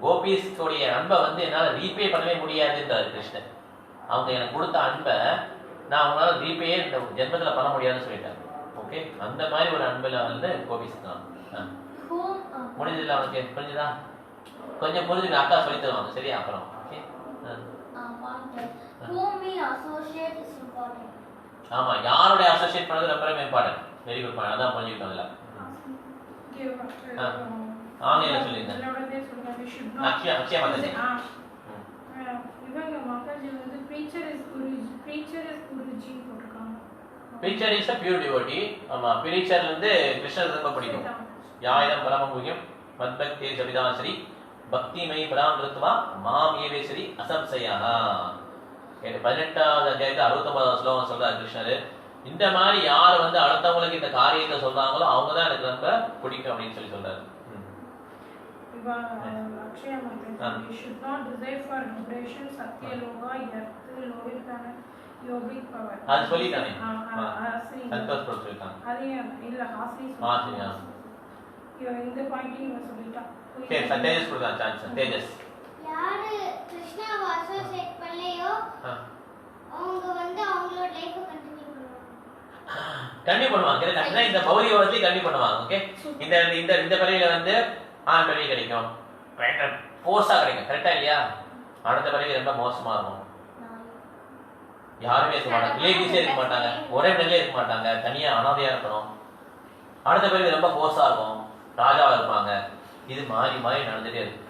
கோபிஸோடைய அன்பை வந்து என்னால ரீபே பண்ணவே முடியாதுன்றாரு கிருஷ்ணர். அவங்க எனக்கு கொடுத்த அன்பை நான் அவங்களால ரீபேயே இந்த ஜென்மத்துல பண்ண முடியாதுன்னு சொல்லிட்டாங்க. ஓகே, அந்த மாதிரி ஒரு அன்புல வந்து கோபிச்சுக்கலாம். முடிஞ்சதுல அவனுக்கு புரிஞ்சுதா? கொஞ்சம் புரிஞ்சுக்க, அக்கா சொல்லி தருவாங்க சரியா அப்புறம். ஓகே, ஆமா, யாரோட அசோசியேட் பண்ணது ரொம்ப ரொம்ப இம்பார்ட்டன்ட். வெரி குட் பாயிண்ட், அதான் புரிஞ்சுக்கிட்டோம். இல்ல ஆன்லைன்ல சொல்லிருந்தேன். அக்ஷயா மாதாஜி இவங்க மாதாஜி வந்து preacher is குருஜி போட்டுருக்காங்க. preacher is a pure devotee. ஆமா, preacher வந்து கிருஷ்ணருக்கு ரொம்ப பிடிக்கும். யாயிரம் பரம முக்கியம் மத்பக்தி ஜபிதாஸ்ரீ பக்திமயி பராமிருத்வா மாம் ஏவேஸ்வரி அசம்சயா. 18வது அத்தியாயத்துல 69வது ஸ்லோகம் சொல்றாரு கிருஷ்ணர். இந்த மாதிரி யார் வந்து அடுத்தவங்களுக்கு இந்த காரியத்தை சொல்றாங்களோ அவங்க தான் எனக்கு ரொம்ப பிடிக்கும் அப்படின்னு சொல்லி சொல்றாரு. Akshaya Mataji should not desire for liberation satya loga yarth lohitan yogic power. அது சொல்லிட்டானே, சந்தோஷ் ப்ரோ சொல்லிட்டாங்க. அது இல்ல ஹாஸ்னி ஹாஸ்னியா இந்த பாயிண்டையும் சொல்லிட்டா. சரி, தேஜஸ் கொடுத்தான் சான்ஸ். தேஜஸ் யாரு கிருஷ்ணாவை அசோசியேட் பண்ணலையோ அவங்க வந்து அவங்களோட லைஃபை கண்டினியூ பண்ணுவாங்க. கரெக்டா, இந்த பௌதிகத்தை கண்டினியூ பண்ணுவாங்க. ஓகே, இந்த இந்த இந்த பிறவில வந்து ஆண் பிறவி கிடைக்கும், போர்ஸா கிடைக்கும். கரெக்டா இல்லையா? அடுத்த பிறவி ரொம்ப மோசமா இருக்கும். யாருமே இருக்க மாட்டாங்க, ரிலேட்டிவ்ஸே இருக்க மாட்டாங்க, ஒரே நிலையில இருக்க மாட்டாங்க, தனியா அனாதையா இருக்கணும். அடுத்த பிறவி ரொம்ப போர்ஸா இருக்கும், ராஜாவா இருப்பாங்க. இது மாறி மாறி நடந்துட்டே இருக்கு.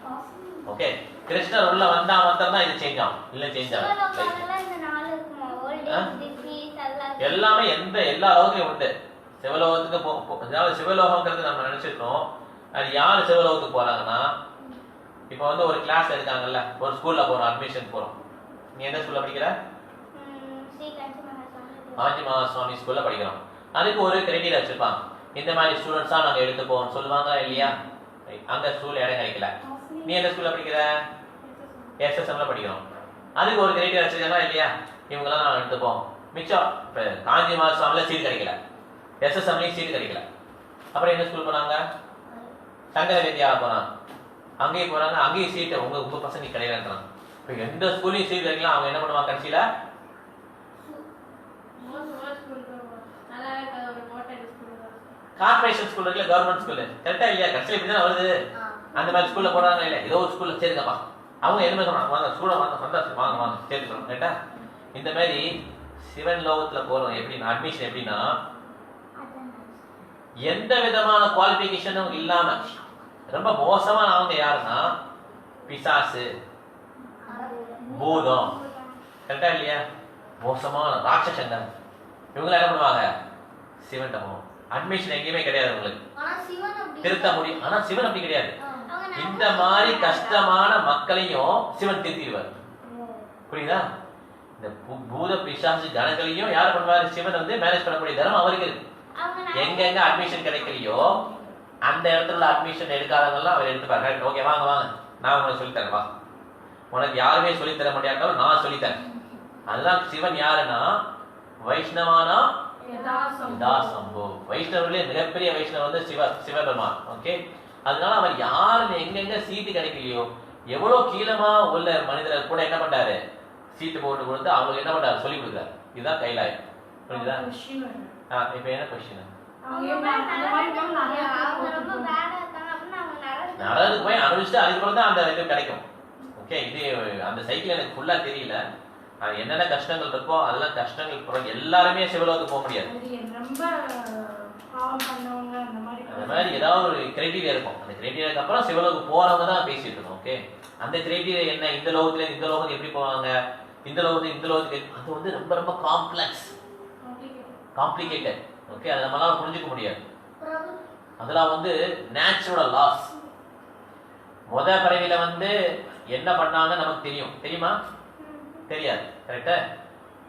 ஓகே, கிருஷ்ணர் உள்ள வந்தா மாத்திரம் தான் இது சேஞ்ச் ஆகும், இல்ல சேஞ்ச் ஆகும். எல்லாமே எல்லா லோகத்தையும் உண்டு. சிவலோகத்துக்கு அதாவது சிவலோகங்கிறது நம்ம நினைச்சிருக்கோம். அது யாரு சிவலோகத்துக்கு போறாங்கன்னா, இப்போ வந்து ஒரு கிளாஸ் எடுக்காங்கல்ல, ஒரு ஸ்கூல்ல போறோம், அட்மிஷன் போறோம். நீ எந்த ஸ்கூல்ல படிக்கிற? ஆஞ்சி மகாசுவாமி ஸ்கூல்ல படிக்கிறோம். அதுக்கு ஒரு கிரைட்டீரியா வச்சிருப்பாங்க. இந்த மாதிரி ஸ்டூடெண்ட்ஸா நாங்க எடுத்துப்போம் சொல்லுவாங்க இல்லையா? அங்க ஸ்கூல் இடம் கிடைக்கல. நீ எந்த ஸ்கூல்ல படிக்கிற? எஸ்எஸ்எம்ல படிக்கிறோம். அதுக்கு ஒரு கிரைட்டீரியா வச்சிருக்காங்களா இல்லையா? இவங்கெல்லாம் நாங்கள் எடுத்துப்போம். மிச்சம் இப்போ காஞ்சி மகாசுவாமில சீட் கிடைக்கல, எஸ்எஸ்எம்லையும் சீட் கிடைக்கல. அப்புறம் எந்த ஸ்கூல் போனாங்க? சங்கர வித்யாலயா போனாங்க. அங்கேயும் போறாங்க, அங்கேயும் சீட்டு உங்க பசங்க கிடையாது. இப்போ எந்த ஸ்கூல்லையும் சீட் கிடைக்கலாம். அவங்க என்ன பண்ணுவாங்க கடைசியில? கார்பரேஷன் ஸ்கூல் இருக்குல்ல, கவர்மெண்ட் ஸ்கூல். கரெக்டா இல்லையா? கடைசியில் இப்படிதான் வருது. அந்த மாதிரி ஸ்கூல்ல போறாங்க இல்ல, ஏதோ ஒரு ஸ்கூல்ல சேருங்கப்பா. அவங்க என்ன சொல்றாங்க? வாங்க ஸ்கூல்ல வாங்க, சந்தோஷம், வாங்க வாங்க சேர்த்துக்கிறோம். கரெக்டா? இந்த மாதிரி சிவன் லோகத்துல போறோம். எப்படின்னா அட்மிஷன் எப்படின்னா, எந்த விதமான குவாலிபிகேஷனும் இல்லாம ரொம்ப மோசமான அவங்க யாருன்னா பிசாசு, பூதம். கரெக்டா இல்லையா? மோசமான ராட்சசங்க. இவங்க என்ன பண்ணுவாங்க? சிவன் போவோம். அட்மிஷன் எங்கேயுமே கிடையாது உங்களுக்கு, திருத்த முடியும். ஆனா சிவன் அப்படி கிடையாது. இந்த மாதிரி கஷ்டமான மக்களையும் சிவன் திருத்திடுவார். புரியுதா? இந்த பூத பிசாசு ஜனங்களையும் யார் பண்ணுவாரு? சிவன் வந்து மேனேஜ் பண்ணக்கூடிய தரம் அவருக்கு இருக்கு. எங்கெங்க அட்மிஷன் கிடைக்கலையோ அந்த இடத்துல அட்மிஷன் எடுக்காதவங்கலாம் அவர் எடுத்துப்பாரு. ஓகே வாங்க வாங்க, நான் உங்களுக்கு சொல்லித்தரேன், வா. உனக்கு யாருமே சொல்லித்தர முடியாட்டாலும் நான் சொல்லித்தரேன். அதுதான் சிவன். யாருன்னா வைஷ்ணவானா யதாசம்போ. வைஷ்ணவர்களே மிகப்பெரிய வைஷ்ணவர் வந்து சிவபெருமான். ஓகே, அதனால அவர் யாரு எங்கெங்க சீட்டு கிடைக்கலையோ, எவ்வளவு கீழமா உள்ள மனிதர்கள் கூட என்ன பண்றாரு? சீட்டு போட்டு கொடுத்து அவங்களுக்கு என்ன பண்றாரு? சொல்லி கொடுக்குறாரு. இதுதான் கைலாயம். புரியுதா? இப்ப என்ன கொஸ்டின்? நரகத்துக்கு போய் அனுபவிச்சுட்டு அதுக்கப்புறம் தான் அந்த இது கிடைக்கும். ஓகே, இது அந்த சைக்கிள் எனக்கு ஃபுல்லா தெரியல. அது என்னென்ன கஷ்டங்கள் இருக்கோ அதெல்லாம் கஷ்டங்கள் பிறகு எல்லாருமே சிவலோகத்துக்கு போக முடியாது. அந்த மாதிரி ஏதாவது ஒரு கிரைட்டீரியா இருக்கும். அந்த கிரைட்டீரியாக்கு அப்புறம் சிவலோகத்துக்கு போறவங்க தான் பேசிட்டு இருக்கோம். ஓகே, அந்த கிரைட்டீரியா என்ன? இந்த லோகத்துல இந்த லோகத்துக்கு எப்படி போவாங்க, இந்த லோகத்துக்கு இந்த லோகத்துக்கு, அது வந்து ரொம்ப ரொம்ப காம்ப்ளிகேட்டட். ஓகே, அதை நம்மளால புரிஞ்சுக்க முடியாது. அதெல்லாம் வந்து நேச்சுரல் லாஸ். முத பிறவில வந்து என்ன பண்ணாங்க நமக்கு தெரியும், தெரியுமா? தெரியாது. கரெக்டா?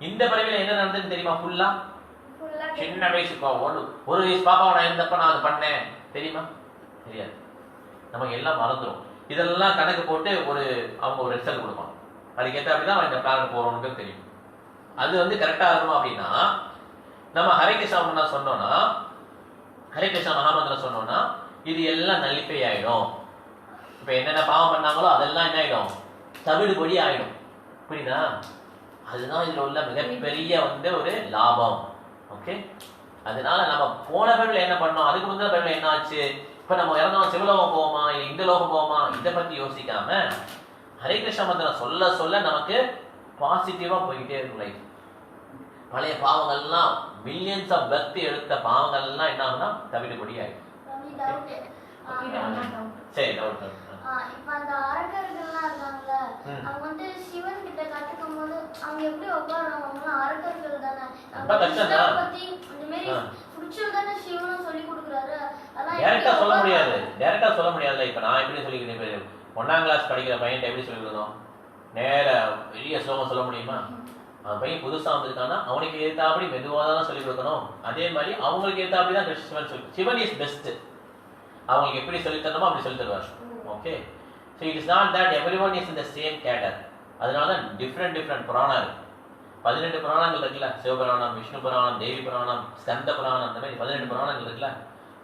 இந்த பிறவில என்ன நடந்ததுன்னு தெரியுமா? ஃபுல்லா சின்ன வயசு ஒரு வயசு பாப்பாவை நான் இருந்தப்ப நான் அது பண்ணேன் தெரியுமா? தெரியாது. நமக்கு எல்லாம் மறந்துடும். இதெல்லாம் கணக்கு போட்டு அவங்க ஒரு ரிசல்ட் கொடுப்பாங்க. அதுக்கேற்ற அப்படிதான் இந்த பிளான் போறோம்னு தெரியும். அது வந்து கரெக்டா இருக்கணும். அப்படின்னா நம்ம ஹரே கிருஷ்ணா சொன்னோம்னா, ஹரே கிருஷ்ணா மகாமந்திரம் சொன்னோம்னா இது எல்லாம் நலிப்பை ஆயிடும். இப்ப என்னென்ன பாவம் பண்ணாங்களோ அதெல்லாம் என்ன ஆயிடும்? தவிடு பொடி ஆயிடும். புரியுதா? அதுதான் இதுல உள்ள மிகப்பெரிய வந்து ஒரு லாபம். ஓகே, அதனால நம்ம போன பைபிள் என்ன பண்ணோம், அதுக்கு முந்தின பைபிள் என்ன ஆச்சு, இப்ப நம்ம இறந்தோம் சிவலோகம் போவோமா இல்லை இந்த லோகம் போவோமா, இதை பத்தி யோசிக்காம ஹரே கிருஷ்ண மந்திரம் சொல்ல சொல்ல நமக்கு பாசிட்டிவா போய்கிட்டே இருக்கும் லைஃப். பழைய பாவங்கள்லாம் மில்லியன்ஸ் ஆஃப் பக்தி எடுத்த பாவங்கள்லாம் என்ன ஆகுனா தவிடுபடி ஆயிடும். சரி, டவுட் இப்ப அந்த அரக்கர்கள்லாம் இருக்காங்கல்ல, அவங்க வந்து சிவன் கிட்ட கத்துக்கும் போது அவங்க எப்படி உட்காருவாங்க? அரக்கர்கள் தானே. பத்தி இந்த மாதிரி புடிச்சதானே சிவனும் சொல்லி கொடுக்குறாரு. அதான் டைரக்டா சொல்ல முடியாது, டைரக்டா சொல்ல முடியாதுல்ல. இப்ப நான் எப்படி சொல்லிக்கிறேன், 1ஆம் கிளாஸ் படிக்கிற பையன் எப்படி சொல்லி கொடுக்கணும், நேர பெரிய ஸ்லோகம் சொல்ல முடியுமா? அவன் பையன் புதுசா வந்திருக்கானா அவனுக்கு ஏத்தாப்படி மெதுவாக தான் சொல்லிக் கொடுக்கணும். அதே மாதிரி அவங்களுக்கு ஏத்தாப்படி தான் சிவன் சொல்லி, சிவன் இஸ் பெஸ்ட். அவங்களுக்கு எப்படி சொல்லி தரணுமோ அப்படி சொல்லி தருவார். Okay, so it is not that everyone is in the same cadre. அதனால தான் டிஃப்ரெண்ட் புராணம் இருக்கு. 18 புராணங்கள் இருக்குல்ல, சிவபுராணம், விஷ்ணு புராணம், தேவி புராணம், ஸ்கந்த புராணம், அந்த மாதிரி 18 புராணங்கள் இருக்குல்ல.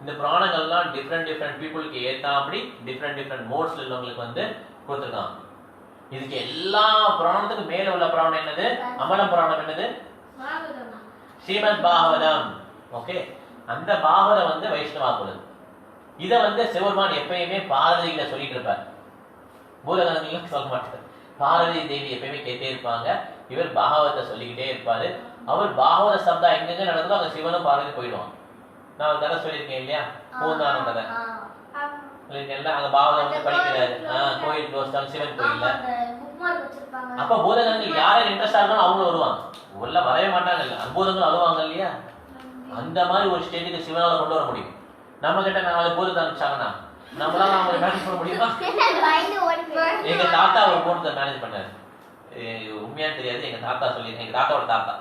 இந்த புராணங்கள்லாம் டிஃப்ரெண்ட் பீப்புளுக்கு ஏத்தாப்படி டிஃப்ரெண்ட் மோட்ஸ்ல உள்ளவங்களுக்கு வந்து கொடுத்துருக்காங்க. இதுக்கு எல்லா புராணத்துக்கும் மேல உள்ள புராணம் என்னது, அமலம் புராணம் என்னது, ஸ்ரீமத் பாகவதம். ஓகே, அந்த பாகவதம் வந்து வைஷ்ணவாக்குள்ளது. இதை வந்து சிவபெருமான் எப்பயுமே பார்வதிகிட்ட சொல்லிட்டு இருப்பார், பூலகணங்களுக்கு சொல்ல மாட்டார். பார்வதி தேவி எப்பயுமே கேட்டே இருப்பாங்க, இவர் பாகவதத்தை சொல்லிக்கிட்டே இருப்பாரு. அவர் பாகவத சப்தா எங்கெங்க நடக்குதோ அங்க சிவனும் பார்வதி போயிடுவாங்க. நான் ஒரு கதை சொல்லியிருக்கேன் இல்லையா, பூந்தானம் கதை சொல்லியிருக்கேன்ல, அங்க பாகவதம் வந்து படிக்கிறாரு, கோயில் தோஸ்தான் சிவன் கோயில்ல. அப்ப பூதகணங்கள் யாரும் இன்ட்ரெஸ்டா இருந்தாலும் அவங்களும் வருவாங்க, உள்ள வரவே மாட்டாங்க, அற்புதங்கள் அழுவாங்க இல்லையா. அந்த மாதிரி ஒரு ஸ்டேஜுக்கு சிவனால கொண்டு வர முடியும். நம்ம கிட்ட 4 பூதத்தை அனுப்பிச்சாங்கன்னா நம்மளால அவங்க மேனேஜ் பண்ண முடியுமா? எங்க தாத்தா ஒரு பூதத்தை மேனேஜ் பண்ணாரு, உண்மையானு தெரியாது. எங்க தாத்தா சொல்லியிருக்கேன், எங்க தாத்தாவோட தாத்தா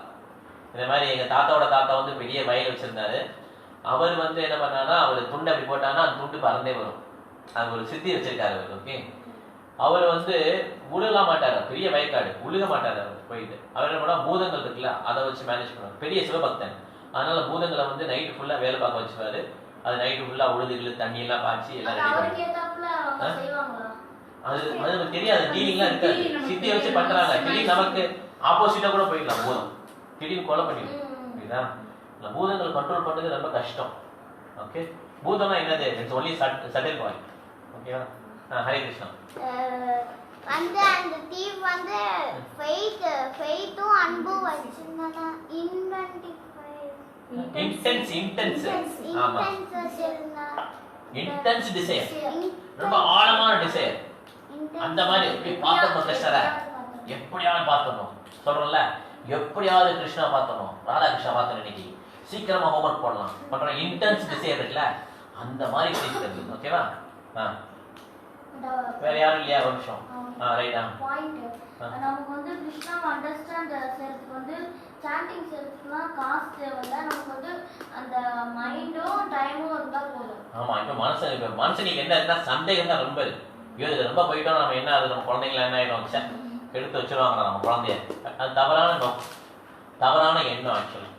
இந்த மாதிரி, எங்க தாத்தாவோட தாத்தா வந்து பெரிய வயல் வச்சிருந்தாரு. அவர் வந்து என்ன பண்ணாருன்னா, அவர் துண்டு அப்படி போட்டாங்கன்னா அந்த துண்டு பறந்தே வரும். அது ஒரு சித்தி வச்சிருக்காரு அவர். ஓகே, அவர் வந்து உழுக மாட்டாரு, பெரிய வயக்காடு உழுக மாட்டாரு. அவர் போயிட்டு அவர் என்ன பண்ணா, பூதங்கள் இருக்குல்ல அதை வச்சு மேனேஜ் பண்ணுவார். பெரிய சிவபக்தன், அதனால பூதங்களை வந்து நைட்டு ஃபுல்லா வேலை பார்க்க வச்சுருவாரு. அது நைட்டு ஃபுல்லா உழுதுகளு தண்ணி எல்லாம் பாய்ச்சி எல்லாம் அது நமக்கு தெரியாது, டீலிங்லாம் இருக்காது. சித்தியை வச்சு பண்றாங்க, திடீர்னு நமக்கு ஆப்போசிட்டா கூட போயிடலாம். பூதம் திடீர்னு கொலை பண்ணிடும். புரியுதா? பூதங்கள் கண்ட்ரோல் பண்றது ரொம்ப கஷ்டம். ஓகே, பூதம்னா என்னது, இட்ஸ் ஒன்லி சட்டில் பாயிண்ட். ஓகேவா? ஹரே கிருஷ்ணா. வந்து அந்த தீவ் வந்து ஃபெய்த்தும் அன்பும் வச்சிருந்தானா, இன்டென்ஸ் டிசைர், ரொம்ப ஆழமான டிசைர். அந்த மாதிரி எப்படி பார்த்தோம் கிருஷ்ணரை, எப்படியாவது பார்த்தோம் சொல்றோம்ல, எப்படியாவது கிருஷ்ணா பார்த்தோம், ராதா கிருஷ்ணா பார்த்தோம், இன்னைக்கு சீக்கிரமா ஹோம்வொர்க் போடலாம் பண்றோம். இன்டென்ஸ் டிசைர் இருக்குல்ல, அந்த மாதிரி பேசுறது. ஓகேவா? வேற யாரும் இல்லையா? ஒரு நிமிஷம். ரைட்டா பாயிண்ட். நமக்கு வந்து கிருஷ்ணா அண்டர்ஸ்டாண்ட் செய்யறதுக்கு வந்து சாண்டிங் செய்யறதுக்குலாம் காசு தேவையில்ல, நமக்கு வந்து அந்த மைண்டும் டைமும் இருந்தா போதும். ஆமா, இப்ப மனுஷனுக்கு என்ன இருந்தா சந்தேகம் தான் ரொம்ப இருக்கு. இது ரொம்ப போயிட்டோம் நம்ம என்ன, அது நம்ம குழந்தைங்கள என்ன ஆயிடும், எடுத்து வச்சிருவாங்க நம்ம குழந்தைய. அது தவறான எண்ணம். ஆக்சுவலி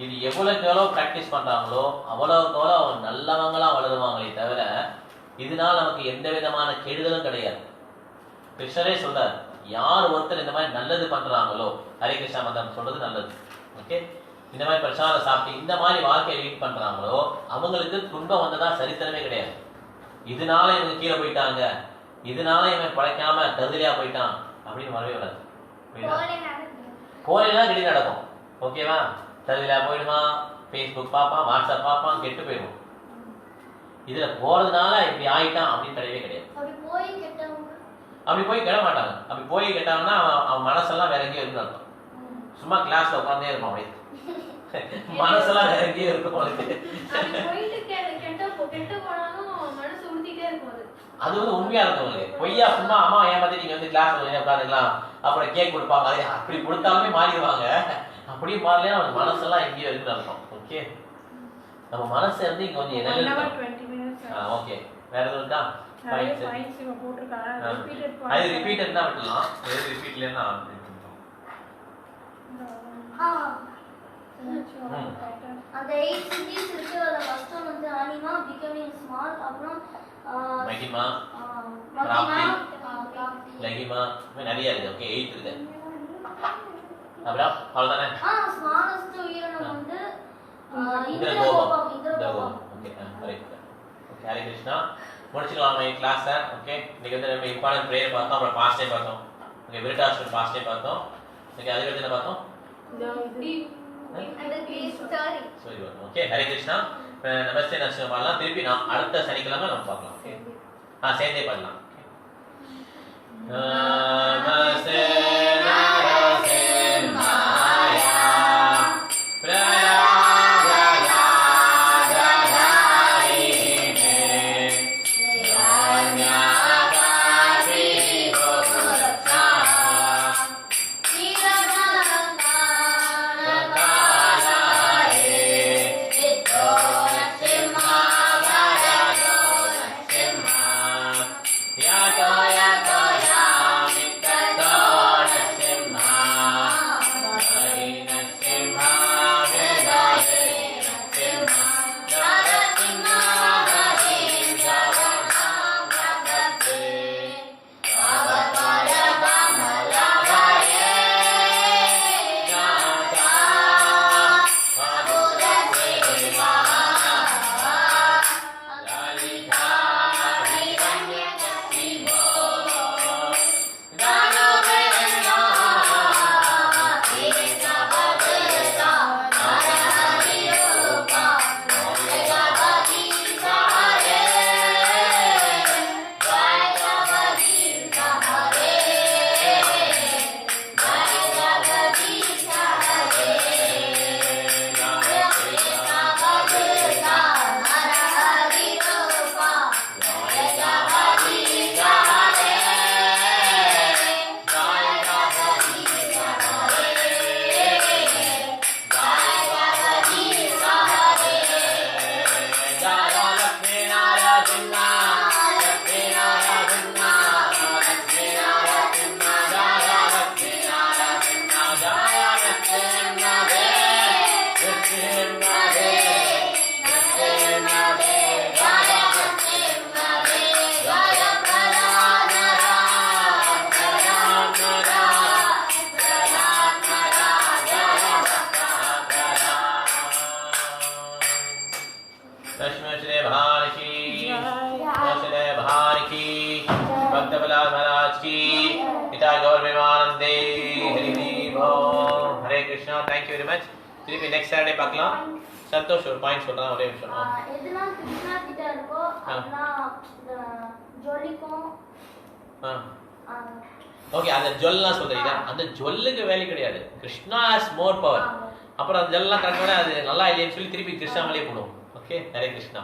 இது எவ்வளவுக்கு எவ்வளோ ப்ராக்டிஸ் பண்றாங்களோ அவ்வளவுக்கு எவ்வளோ அவங்க நல்லவங்களா வளருவாங்களே தவிர இதனால நமக்கு எந்த விதமான கெடுதலும் கிடையாது. கிருஷ்ணரே சொல்றாரு, யார் ஒருத்தர் இந்த மாதிரி நல்லது பண்றாங்களோ, ஹரே கிருஷ்ணா மந்திரம் சொல்றது நல்லது. ஓகே, இந்த மாதிரி பிரசாதம் சாப்பிட்டு இந்த மாதிரி வாழ்க்கையை லீட் பண்றாங்களோ அவங்களுக்கு துன்பம் வந்ததா சரித்திரமே கிடையாது. இதனால இவங்க கீழே போயிட்டாங்க, இதனால இவன் பழைக்காம தருதலையா போயிட்டான் அப்படின்னு வரவே வராது. போலாம் திடீர்னு நடக்கும். ஓகேவா? தருதலையா போயிடுமா, ஃபேஸ்புக் பார்ப்பான், வாட்ஸ்அப் பார்ப்பான், கெட்டு போயிடுவோம். இதுல போறதுனால இப்படி ஆயிட்டான் அப்படின்னு கிடையவே கிடையாது. அப்படி போய் கெட மாட்டாங்க. அப்படி போய் கேட்டாங்கன்னா அவன் மனசெல்லாம் வேற எங்கேயும் இருக்கு அர்த்தம். சும்மா கிளாஸ்ல உட்காந்தே இருப்பான், அப்படியே மனசெல்லாம் வேற எங்கேயும் இருக்கும். அது வந்து உண்மையா இருக்கும். பொய்யா சும்மா அம்மா ஏமாத்தி நீங்க வந்து கிளாஸ்ல உட்காந்துக்கலாம், அப்புறம் கேக் கொடுப்பாங்க, அப்படி கொடுத்தாலுமே மாறிடுவாங்க. அப்படியே மாறலையா அவன் மனசெல்லாம் எங்கேயோ இருக்குன்னு அர்த்தம். ஓகே, நம்ம மனசு இருந்து இங்க கொஞ்சம் ஓகே. வேற எதுவும் இருக்கா? அது ரிப்பீட்டட் தான் விட்டுலாம், ரிப்பீட்ல அந்த 8 cities இருக்கு. அதுல ஃபர்ஸ்ட் ஒன் வந்து அனிமா, becoming small, அப்புறம் மகிமா, பிராப்தி, லகிமா, நிறைய இருக்கு. ஓகே, 8 இருக்கு. அப்புறம் அவ்வளவுதானே ஸ்மாலஸ்ட் உயிரினம் வந்து இந்திரகோபம். இந்திரகோபம். Okay correct. Okay Hare Krishna. முடிச்சுக்கலாம் நம்ம கிளாஸ். ஓகே இன்னைக்கு வந்து நம்ம இம்பார்ட்டன்ட் ப்ரேயர் பார்த்தோம், அப்புறம் ஃபாஸ்ட் டைம் பார்த்தோம். ஓகே விருட்டாஷ்டமி ஃபாஸ்ட் டைம் பார்த்தோம். ஓகே அதுக்கு என்ன பார்த்தோம்? சரி ஓகே ஹரே கிருஷ்ணா. நமஸ்தே நரசிம்ம பாடலாம் திருப்பி நான் அடுத்த சனிக்கிழமை நம்ம பார்க்கலாம். ஓகே சேர்ந்தே பாடலாம். நமஸ்தே திருப்பி நெக்ஸ்ட் சாட்டர்டே பார்க்கலாம். சந்தோஷ் ஒரு பாயிண்ட் சொல்றான், ஒரே நிமிஷம். எதுனா கிருஷ்ணா கிட்ட இருக்கோ அதெல்லாம் ஜொலிக்கும். ஓகே அந்த ஜொல்லாம் சொல்றீங்க, அந்த ஜொல்லுக்கு வேலை கிடையாது. Krishna has more power. அப்புறம் அந்த ஜொல்லாம் கரெக்டாக அது நல்லா இல்லைன்னு சொல்லி திருப்பி கிருஷ்ணா மேலே போடுவோம். ஓகே ஹரே கிருஷ்ணா.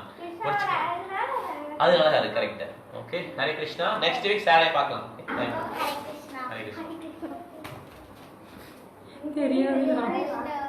அது நல்லா இருக்கு correct. Okay Hare Krishna. Next week Saturday பார்க்கலாம். ஹரே கிருஷ்ணா. தெரியாது.